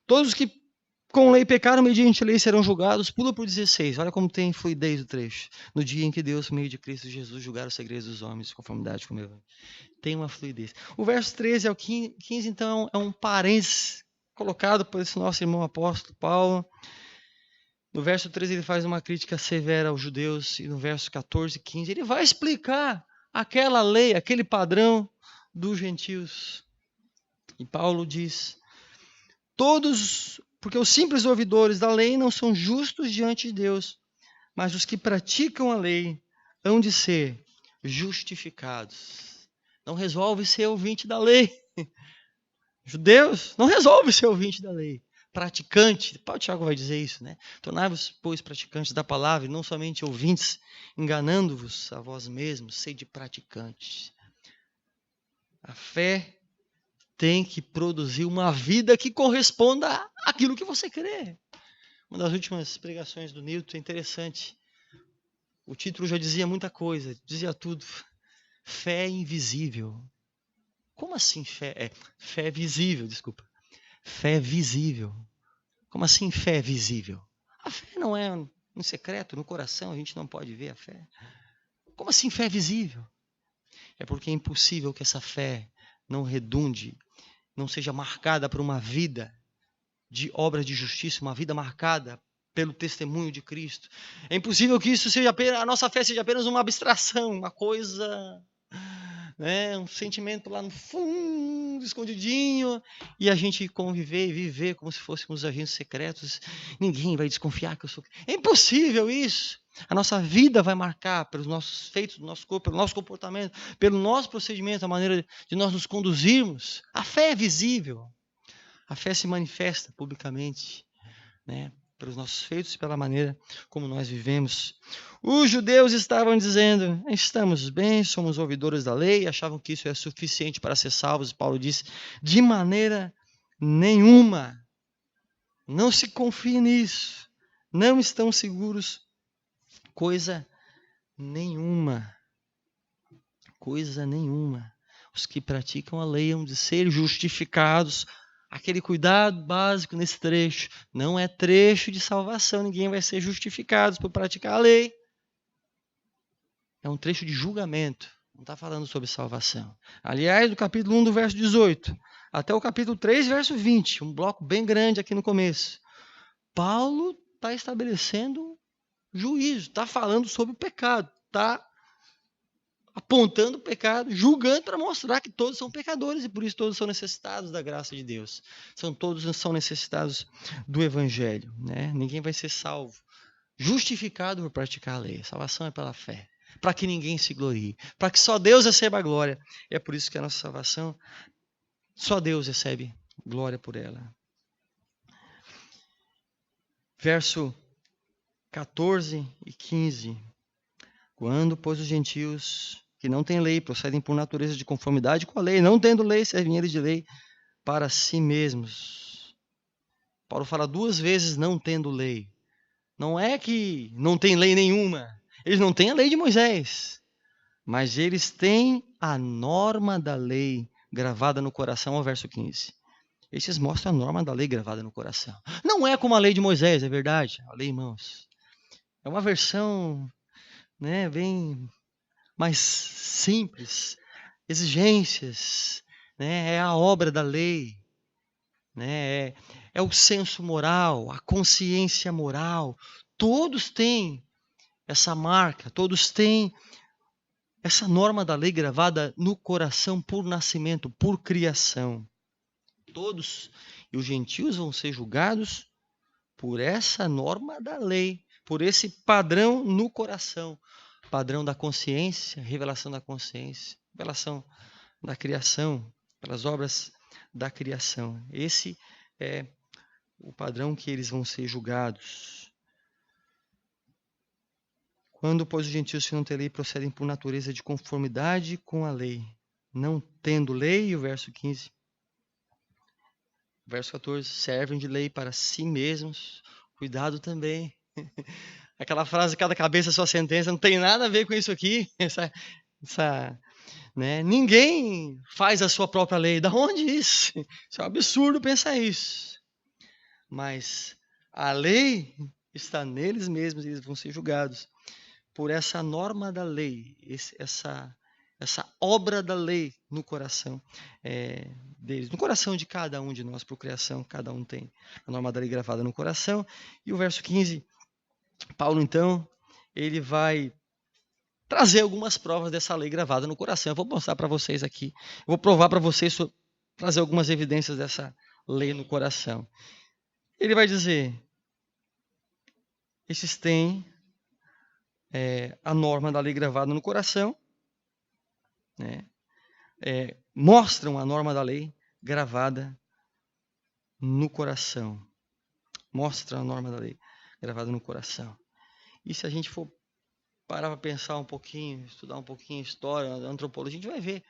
todos os que com lei pecaram mediante a lei serão julgados. Pula para o 16. Olha como tem fluidez o trecho. No dia em que Deus, por meio de Cristo Jesus, julgar os segredos dos homens, de conformidade com o meu. Tem uma fluidez. O verso 13 ao 15, então, é um parênteses colocado por esse nosso irmão apóstolo Paulo. No verso 13 ele faz uma crítica severa aos judeus. E no verso 14 e 15 ele vai explicar aquela lei, aquele padrão dos gentios. E Paulo diz: porque os simples ouvidores da lei não são justos diante de Deus, mas os que praticam a lei hão de ser justificados. Não resolve ser ouvinte da lei. Judeus, não resolve ser ouvinte da lei. Praticante, Paulo Tiago vai dizer isso, Tornai-vos, pois, praticantes da palavra, e não somente ouvintes, enganando-vos a vós mesmos, sede praticantes. A fé tem que produzir uma vida que corresponda àquilo que você crê. Uma das últimas pregações do Newton é interessante. O título já dizia muita coisa, dizia tudo. Fé invisível. Como assim fé? Fé visível, desculpa. Fé visível. Como assim fé visível? A fé não é um secreto, no coração a gente não pode ver a fé. Como assim fé visível? É porque é impossível que essa fé não redunde, não seja marcada por uma vida de obra de justiça, uma vida marcada pelo testemunho de Cristo. É impossível que isso seja apenas, a nossa fé seja apenas uma abstração, uma coisa, um sentimento lá no fundo, escondidinho, e a gente conviver e viver como se fôssemos agentes secretos. Ninguém vai desconfiar que eu sou. É impossível isso. A nossa vida vai marcar pelos nossos feitos do nosso corpo, pelo nosso comportamento, pelo nosso procedimento, a maneira de nós nos conduzirmos. A fé é visível. A fé se manifesta publicamente, pelos nossos feitos e pela maneira como nós vivemos. Os judeus estavam dizendo: estamos bem, somos ouvidores da lei, achavam que isso é suficiente para ser salvos. Paulo diz: de maneira nenhuma. Não se confie nisso. Não estão seguros. Coisa nenhuma. Coisa nenhuma. Os que praticam a lei hão de ser justificados. Aquele cuidado básico nesse trecho. Não é trecho de salvação. Ninguém vai ser justificado por praticar a lei. É um trecho de julgamento. Não está falando sobre salvação. Aliás, do capítulo 1, do verso 18, até o capítulo 3, verso 20. Um bloco bem grande aqui no começo. Paulo está estabelecendo juízo. Está falando sobre o pecado. Está apontando o pecado, julgando para mostrar que todos são pecadores e por isso todos são necessitados da graça de Deus. Todos são necessitados do Evangelho, né? Ninguém vai ser salvo, justificado por praticar a lei. A salvação é pela fé, para que ninguém se glorie, para que só Deus receba a glória. E é por isso que a nossa salvação, só Deus recebe glória por ela. Verso 14 e 15. Quando, pois, os gentios que não têm lei procedem por natureza de conformidade com a lei, não tendo lei, servem eles de lei para si mesmos. Paulo fala 2 vezes não tendo lei. Não é que não tem lei nenhuma. Eles não têm a lei de Moisés. Mas eles têm a norma da lei gravada no coração, ao verso 15. Estes mostram a norma da lei gravada no coração. Não é como a lei de Moisés, é verdade. A lei, irmãos, é uma versão, né, bem mais simples. Exigências, né, é a obra da lei, né, é o senso moral, a consciência moral. Todos têm essa marca, todos têm essa norma da lei gravada no coração por nascimento, por criação. Todos, e os gentios vão ser julgados por essa norma da lei, por esse padrão no coração, padrão da consciência, revelação da consciência, revelação da criação, pelas obras da criação. Esse é o padrão que eles vão ser julgados. Quando, pois, os gentios que não têm lei procedem por natureza de conformidade com a lei, não tendo lei, o verso 15. Verso 14, servem de lei para si mesmos. Cuidado também. Aquela frase, cada cabeça sua sentença, não tem nada a ver com isso aqui. Né? Ninguém faz a sua própria lei. Da onde isso? Isso é um absurdo pensar isso. Mas a lei está neles mesmos e eles vão ser julgados por essa norma da lei, essa obra da lei no coração deles, no coração de cada um de nós, por criação, cada um tem a norma da lei gravada no coração. E o verso 15, Paulo, então, ele vai trazer algumas provas dessa lei gravada no coração. Eu vou mostrar para vocês aqui, eu vou provar para vocês, trazer algumas evidências dessa lei no coração. Ele vai dizer, esses têm a norma da lei gravada no coração, né? Mostram a norma da lei gravada no coração. Mostra a norma da lei gravada no coração. E se a gente for parar para pensar um pouquinho, estudar um pouquinho a história, a antropologia, a gente vai ver.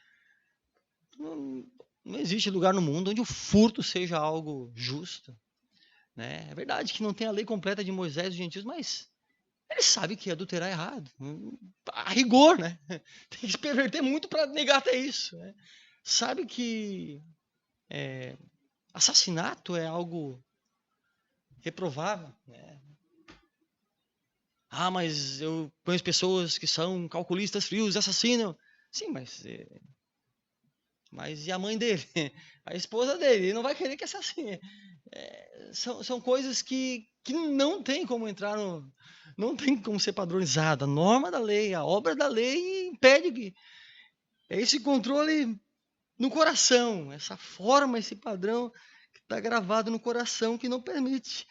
Não existe lugar no mundo onde o furto seja algo justo, né? É verdade que não tem a lei completa de Moisés e dos gentios, mas ele sabe que adulterar é errado. A rigor, né? Tem que se perverter muito para negar até isso, né? Sabe que assassinato é algo reprovável, né? Ah, mas eu conheço pessoas que são calculistas frios, assassinam. Sim, mas e a mãe dele? A esposa dele? Ele não vai querer que assassine. São coisas que não tem como entrar no... Não tem como ser padronizada. A norma da lei, a obra da lei impede que... É esse controle no coração, essa forma, esse padrão que está gravado no coração que não permite,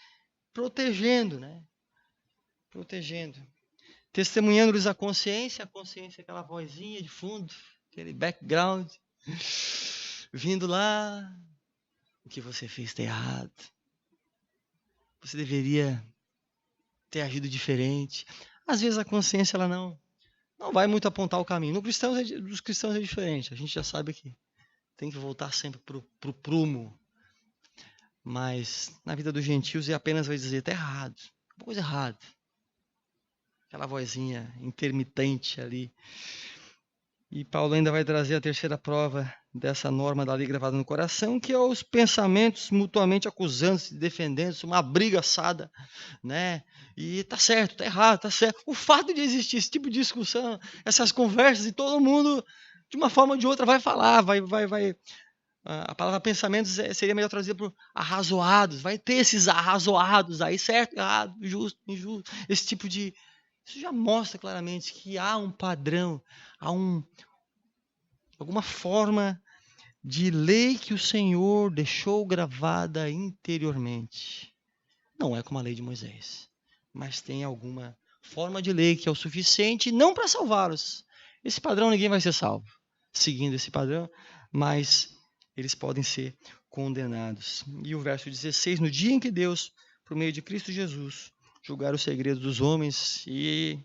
protegendo, né? Protegendo. Testemunhando-lhes a consciência é aquela vozinha de fundo, aquele background, vindo lá, o que você fez está errado. Você deveria ter agido diferente. Às vezes a consciência ela não vai muito apontar o caminho. Dos cristãos é diferente. A gente já sabe que tem que voltar sempre para o prumo. Mas na vida dos gentios ele apenas vai dizer, está errado, coisa errada. Aquela vozinha intermitente ali. E Paulo ainda vai trazer a terceira prova dessa norma da lei gravada no coração, que é os pensamentos mutuamente acusando-se, defendendo-se, uma briga assada, né? E tá certo, tá errado, tá certo. O fato de existir esse tipo de discussão, essas conversas, e todo mundo, de uma forma ou de outra, vai falar, vai. A palavra pensamentos seria melhor traduzida por arrazoados. Vai ter esses arrazoados aí, certo, errado, justo, injusto, esse tipo de Isso já mostra claramente que há um padrão, há alguma forma de lei que o Senhor deixou gravada interiormente. Não é como a lei de Moisés, mas tem alguma forma de lei que é o suficiente não para salvá-los. Esse padrão ninguém vai ser salvo seguindo esse padrão, mas eles podem ser condenados. E o verso 16, no dia em que Deus, por meio de Cristo Jesus, julgar os segredos dos homens, e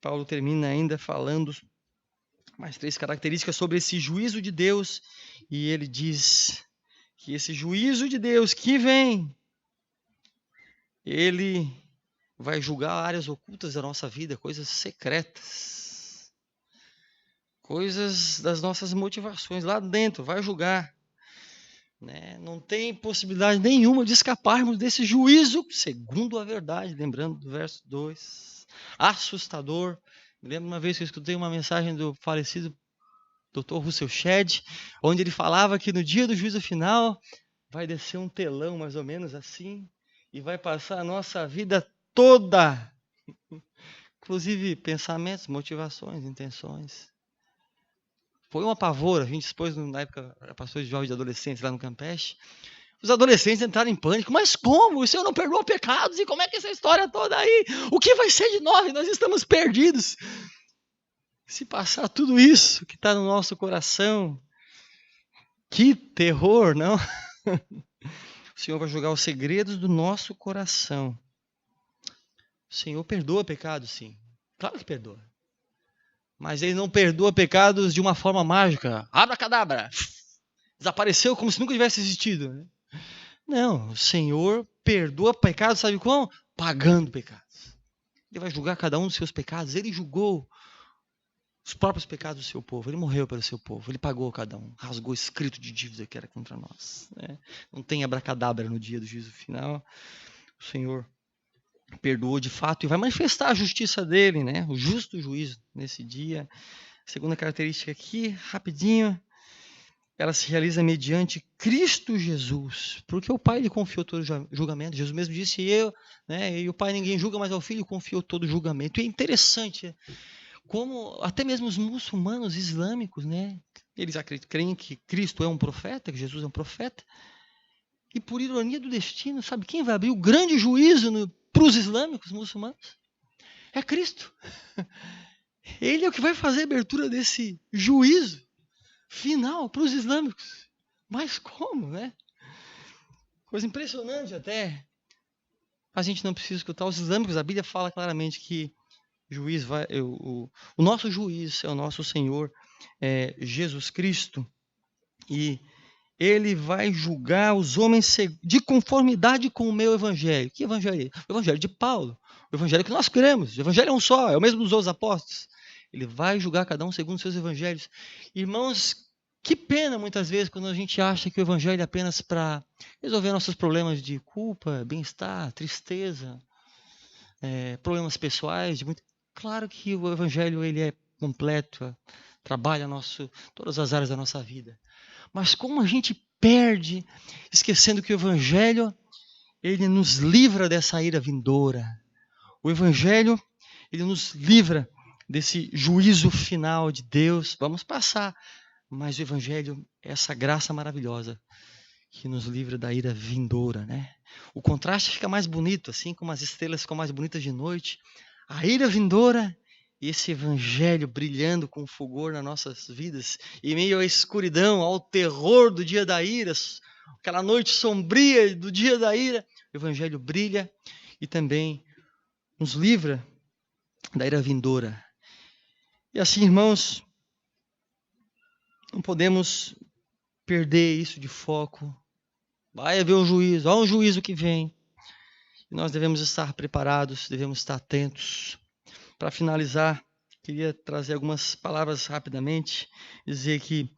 Paulo termina ainda falando mais 3 características sobre esse juízo de Deus, e ele diz que esse juízo de Deus que vem, ele vai julgar áreas ocultas da nossa vida, coisas secretas, coisas das nossas motivações lá dentro, vai julgar. Né? Não tem possibilidade nenhuma de escaparmos desse juízo, segundo a verdade, lembrando do verso 2, assustador. Me lembro uma vez que eu escutei uma mensagem do falecido Dr. Russell Shedd, onde ele falava que no dia do juízo final vai descer um telão mais ou menos assim, e vai passar a nossa vida toda, inclusive pensamentos, motivações, intenções. Foi um apavor, a gente expôs na época, pastor de jovens e adolescentes lá no Campeche, os adolescentes entraram em pânico, mas como? O Senhor não perdoa pecados, e como é que essa história toda aí? O que vai ser de nós? Nós estamos perdidos. Se passar tudo isso que está no nosso coração, que terror, não? O Senhor vai julgar os segredos do nosso coração. O Senhor perdoa pecados, sim. Claro que perdoa. Mas Ele não perdoa pecados de uma forma mágica. Abracadabra. Desapareceu como se nunca tivesse existido. Né? Não, o Senhor perdoa pecados, sabe como? Pagando pecados. Ele vai julgar cada um dos seus pecados. Ele julgou os próprios pecados do seu povo. Ele morreu pelo seu povo. Ele pagou cada um. Rasgou o escrito de dívida que era contra nós. Né? Não tem abracadabra no dia do juízo final. O Senhor perdoou de fato e vai manifestar a justiça dele, né? O justo juízo nesse dia. Segunda característica aqui, rapidinho. Ela se realiza mediante Cristo Jesus. Porque o Pai lhe confiou todo o julgamento. Jesus mesmo disse, e o Pai ninguém julga, mas ao Filho confiou todo o julgamento. E é interessante como até mesmo os muçulmanos islâmicos, né? Eles creem que Cristo é um profeta, que Jesus é um profeta. E por ironia do destino, sabe quem vai abrir o grande juízo para os islâmicos muçulmanos? É Cristo. Ele é o que vai fazer a abertura desse juízo final para os islâmicos. Mas como, né? Coisa impressionante até. A gente não precisa escutar os islâmicos. A Bíblia fala claramente que o nosso juiz é o nosso Senhor Jesus Cristo. E Ele vai julgar os homens de conformidade com o meu evangelho. Que evangelho? O evangelho de Paulo. O evangelho que nós cremos. O evangelho é um só, é o mesmo dos outros apóstolos. Ele vai julgar cada um segundo os seus evangelhos. Irmãos, que pena muitas vezes quando a gente acha que o evangelho é apenas para resolver nossos problemas de culpa, bem-estar, tristeza, problemas pessoais. Claro que o evangelho ele é completo, trabalha todas as áreas da nossa vida. Mas como a gente perde, esquecendo que o Evangelho, ele nos livra dessa ira vindoura. O Evangelho, ele nos livra desse juízo final de Deus. Vamos passar, mas o Evangelho é essa graça maravilhosa que nos livra da ira vindoura, né? O contraste fica mais bonito, assim como as estrelas ficam mais bonitas de noite. A ira vindoura e esse evangelho brilhando com fulgor nas nossas vidas, em meio à escuridão, ao terror do dia da ira, aquela noite sombria do dia da ira, o evangelho brilha e também nos livra da ira vindoura. E assim, irmãos, não podemos perder isso de foco. Vai haver um juízo, há um juízo que vem. E nós devemos estar preparados, devemos estar atentos. Para finalizar, queria trazer algumas palavras rapidamente, dizer que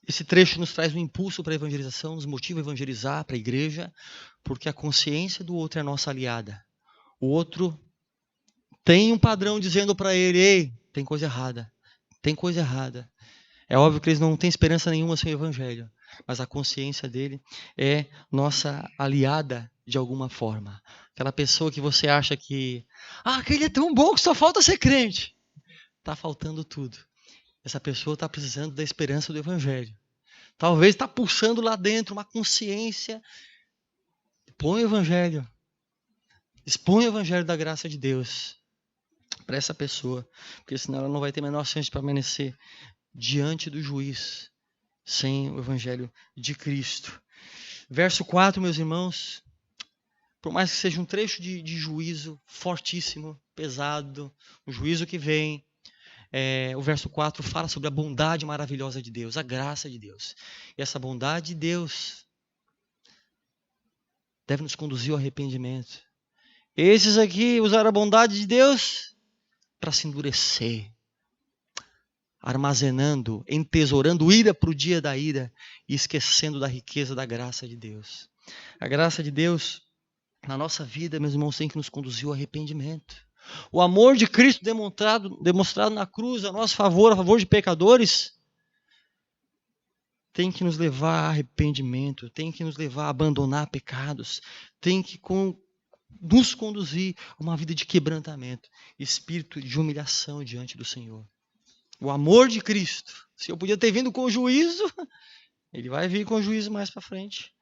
esse trecho nos traz um impulso para a evangelização, nos motiva a evangelizar para a igreja, porque a consciência do outro é a nossa aliada. O outro tem um padrão dizendo para ele, ei, tem coisa errada, tem coisa errada. É óbvio que eles não têm esperança nenhuma sem o evangelho, mas a consciência dele é nossa aliada de alguma forma. Aquela pessoa que você acha que, aquele é tão bom que só falta ser crente. Está faltando tudo. Essa pessoa está precisando da esperança do Evangelho. Talvez está pulsando lá dentro uma consciência. Põe o Evangelho. Expõe o Evangelho da graça de Deus para essa pessoa. Porque senão ela não vai ter a menor chance de permanecer diante do juiz sem o Evangelho de Cristo. Verso 4, meus irmãos. Por mais que seja um trecho de juízo fortíssimo, pesado, um juízo que vem, o verso 4 fala sobre a bondade maravilhosa de Deus, a graça de Deus. E essa bondade de Deus deve nos conduzir ao arrependimento. Esses aqui usaram a bondade de Deus para se endurecer, armazenando, entesourando ira para o dia da ira e esquecendo da riqueza da graça de Deus. A graça de Deus na nossa vida, meus irmãos, tem que nos conduzir ao arrependimento. O amor de Cristo demonstrado na cruz a nosso favor, a favor de pecadores, tem que nos levar a arrependimento, tem que nos levar a abandonar pecados, tem que nos conduzir a uma vida de quebrantamento, espírito de humilhação diante do Senhor. O amor de Cristo, se eu podia ter vindo com juízo, ele vai vir com juízo mais para frente,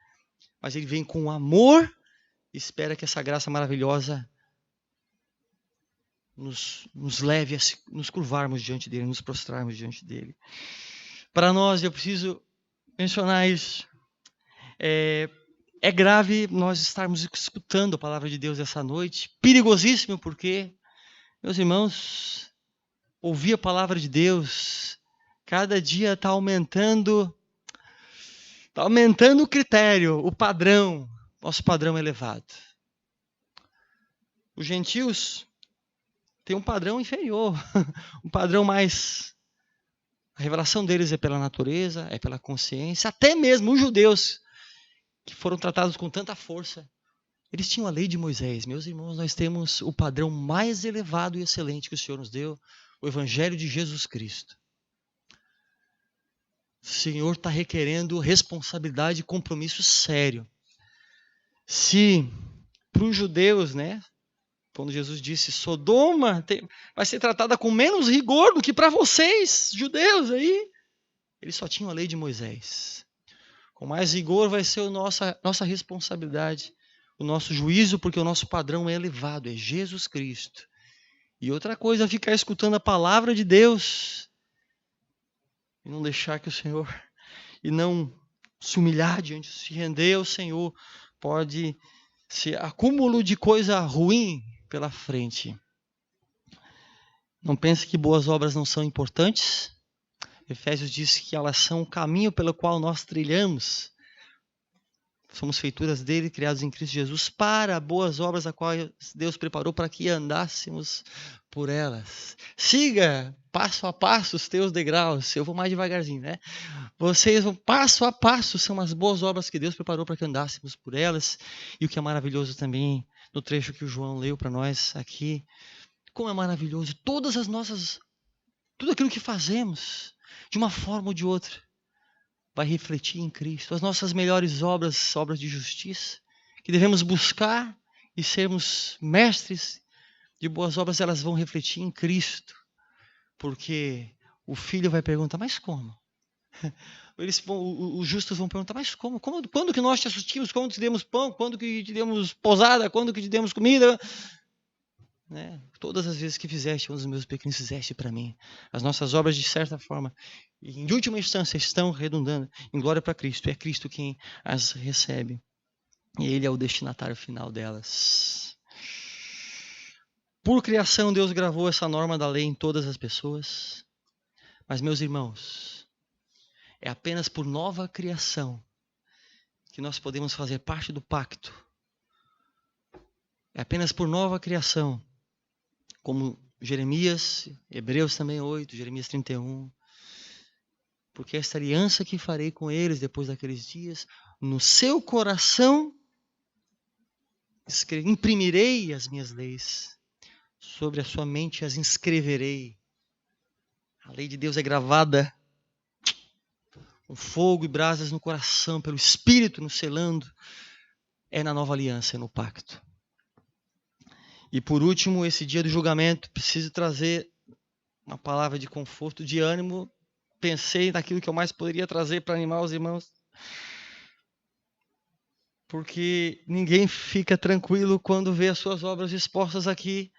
mas ele vem com amor e espera que essa graça maravilhosa nos leve a nos curvarmos diante dele, nos prostrarmos diante dele. Para nós, eu preciso mencionar isso. É grave nós estarmos escutando a palavra de Deus essa noite. Perigosíssimo porque, meus irmãos, ouvir a palavra de Deus, cada dia está aumentando o critério, o padrão, nosso padrão elevado. Os gentios têm um padrão inferior, um padrão mais... A revelação deles é pela natureza, é pela consciência. Até mesmo os judeus, que foram tratados com tanta força, eles tinham a lei de Moisés. Meus irmãos, nós temos o padrão mais elevado e excelente que o Senhor nos deu, o Evangelho de Jesus Cristo. O Senhor está requerendo responsabilidade e compromisso sério. Se para os judeus, quando Jesus disse, Sodoma vai ser tratada com menos rigor do que para vocês, judeus aí, eles só tinham a lei de Moisés. Com mais rigor vai ser a nossa responsabilidade, o nosso juízo, porque o nosso padrão é elevado, é Jesus Cristo. E outra coisa é ficar escutando a palavra de Deus e não deixar que o Senhor, e não se humilhar diante, se render ao Senhor, pode ser acúmulo de coisa ruim pela frente. Não pense que boas obras não são importantes. Efésios diz que elas são o caminho pelo qual nós trilhamos. Somos feituras dele, criados em Cristo Jesus, para boas obras a qual Deus preparou para que andássemos por elas. Siga passo a passo os teus degraus. Eu vou mais devagarzinho, Vocês vão passo a passo, são as boas obras que Deus preparou para que andássemos por elas. E o que é maravilhoso também, no trecho que o João leu para nós aqui, como é maravilhoso, tudo aquilo que fazemos, de uma forma ou de outra, vai refletir em Cristo. As nossas melhores obras, obras de justiça, que devemos buscar e sermos mestres de boas obras, elas vão refletir em Cristo. Porque o filho vai perguntar, mas como? Os justos vão perguntar, mas como? Quando que nós te assistimos? Quando te demos pão? Quando que te demos posada? Quando que te demos comida? Todas as vezes que fizeste um dos meus pequenos, fizeste para mim. As nossas obras, de certa forma, em última instância, estão redundando em glória para Cristo. É Cristo quem as recebe. E Ele é o destinatário final delas. Por criação, Deus gravou essa norma da lei em todas as pessoas. Mas, meus irmãos, é apenas por nova criação que nós podemos fazer parte do pacto. É apenas por nova criação, como Jeremias, Hebreus também 8, Jeremias 31. Porque esta aliança que farei com eles depois daqueles dias, no seu coração imprimirei as minhas leis, sobre a sua mente as inscreverei. A lei de Deus é gravada com fogo e brasas no coração, pelo Espírito nos selando. é na nova aliança, é no pacto. E por último, esse dia do julgamento, preciso trazer uma palavra de conforto, de ânimo. Pensei naquilo que eu mais poderia trazer para animar os irmãos. Porque ninguém fica tranquilo quando vê as suas obras expostas aqui.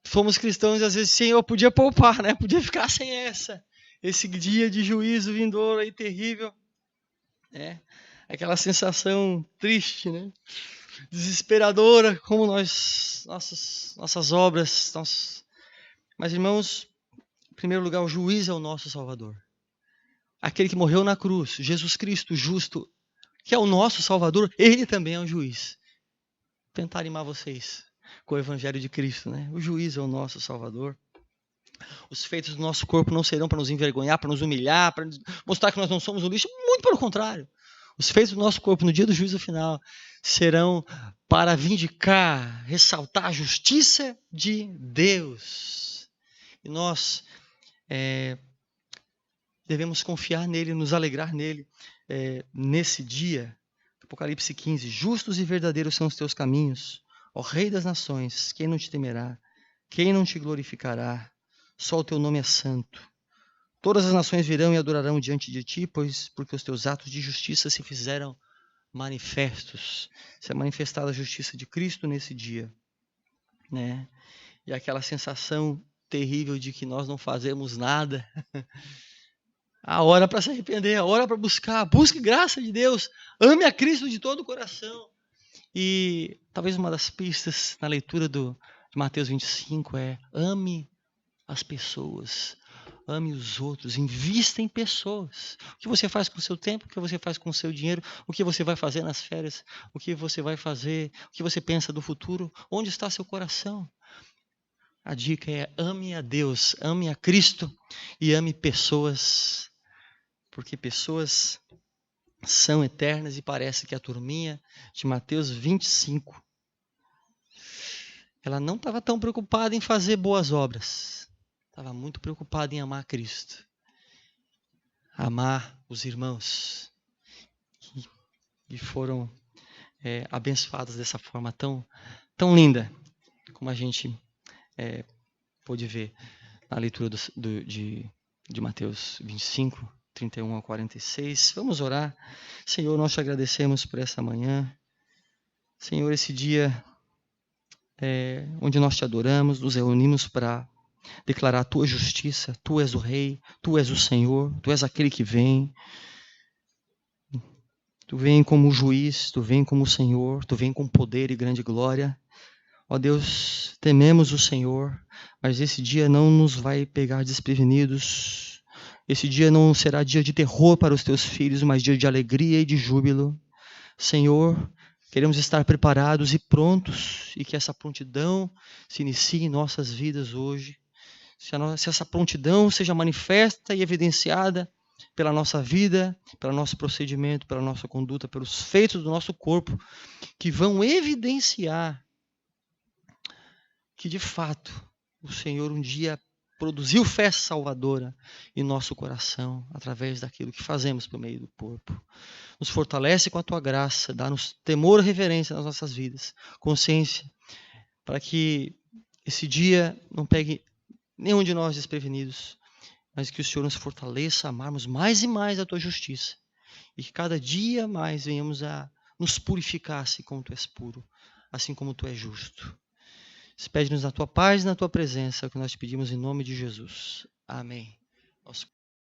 Somos cristãos e às vezes, Senhor, podia poupar, né? Podia ficar sem esse dia de juízo vindouro aí terrível. Aquela sensação triste, né? Desesperadora, como nossas obras. Mas, irmãos, em primeiro lugar, o juiz é o nosso Salvador. Aquele que morreu na cruz, Jesus Cristo, justo, que é o nosso Salvador, ele também é um juiz. Vou tentar animar vocês com o Evangelho de Cristo, né? O juiz é o nosso Salvador. Os feitos do nosso corpo não serão para nos envergonhar, para nos humilhar, para mostrar que nós não somos um lixo. Muito pelo contrário. Os feitos do nosso corpo no dia do juízo final serão para vindicar, ressaltar a justiça de Deus. E nós devemos confiar nele, nos alegrar nele nesse dia. Apocalipse 15. Justos e verdadeiros são os teus caminhos, ó Rei das nações. Quem não te temerá? Quem não te glorificará? Só o teu nome é santo. Todas as nações virão e adorarão diante de ti, porque os teus atos de justiça se fizeram manifestos. Se é manifestada a justiça de Cristo nesse dia, né? E aquela sensação terrível de que nós não fazemos nada. A hora para se arrepender, a hora para buscar. Busque graça de Deus. Ame a Cristo de todo o coração. E talvez uma das pistas na leitura de Mateus 25 é: ame as pessoas, ame os outros, invista em pessoas. O que você faz com o seu tempo, o que você faz com o seu dinheiro, o que você vai fazer nas férias, o que você vai fazer, o que você pensa do futuro, onde está seu coração? A dica é: ame a Deus, ame a Cristo e ame pessoas, porque pessoas são eternas. E parece que a turminha de Mateus 25, ela não estava tão preocupada em fazer boas obras, estava muito preocupada em amar Cristo, amar os irmãos, e foram abençoados dessa forma tão linda, como a gente pôde ver na leitura de Mateus 25, 31 a 46. Vamos orar. Senhor, nós te agradecemos por essa manhã. Senhor, esse dia onde nós te adoramos, nos reunimos para declarar a tua justiça. Tu és o Rei, tu és o Senhor, tu és aquele que vem. Tu vem como o juiz, tu vem como o Senhor, tu vem com poder e grande glória. Ó Deus, tememos o Senhor, mas esse dia não nos vai pegar desprevenidos. Esse dia não será dia de terror para os teus filhos, mas dia de alegria e de júbilo. Senhor, queremos estar preparados e prontos, e que essa prontidão se inicie em nossas vidas hoje. Se essa prontidão seja manifesta e evidenciada pela nossa vida, pelo nosso procedimento, pela nossa conduta, pelos feitos do nosso corpo, que vão evidenciar que de fato o Senhor um dia produziu fé salvadora em nosso coração, através daquilo que fazemos por meio do corpo. Nos fortalece com a tua graça, dá-nos temor e reverência nas nossas vidas, consciência, para que esse dia não pegue nenhum de nós desprevenidos, mas que o Senhor nos fortaleça a amarmos mais e mais a tua justiça, e que cada dia mais venhamos a nos purificar assim como tu és puro, assim como tu és justo. Despede-nos na tua paz e na tua presença, é o que nós te pedimos em nome de Jesus. Amém.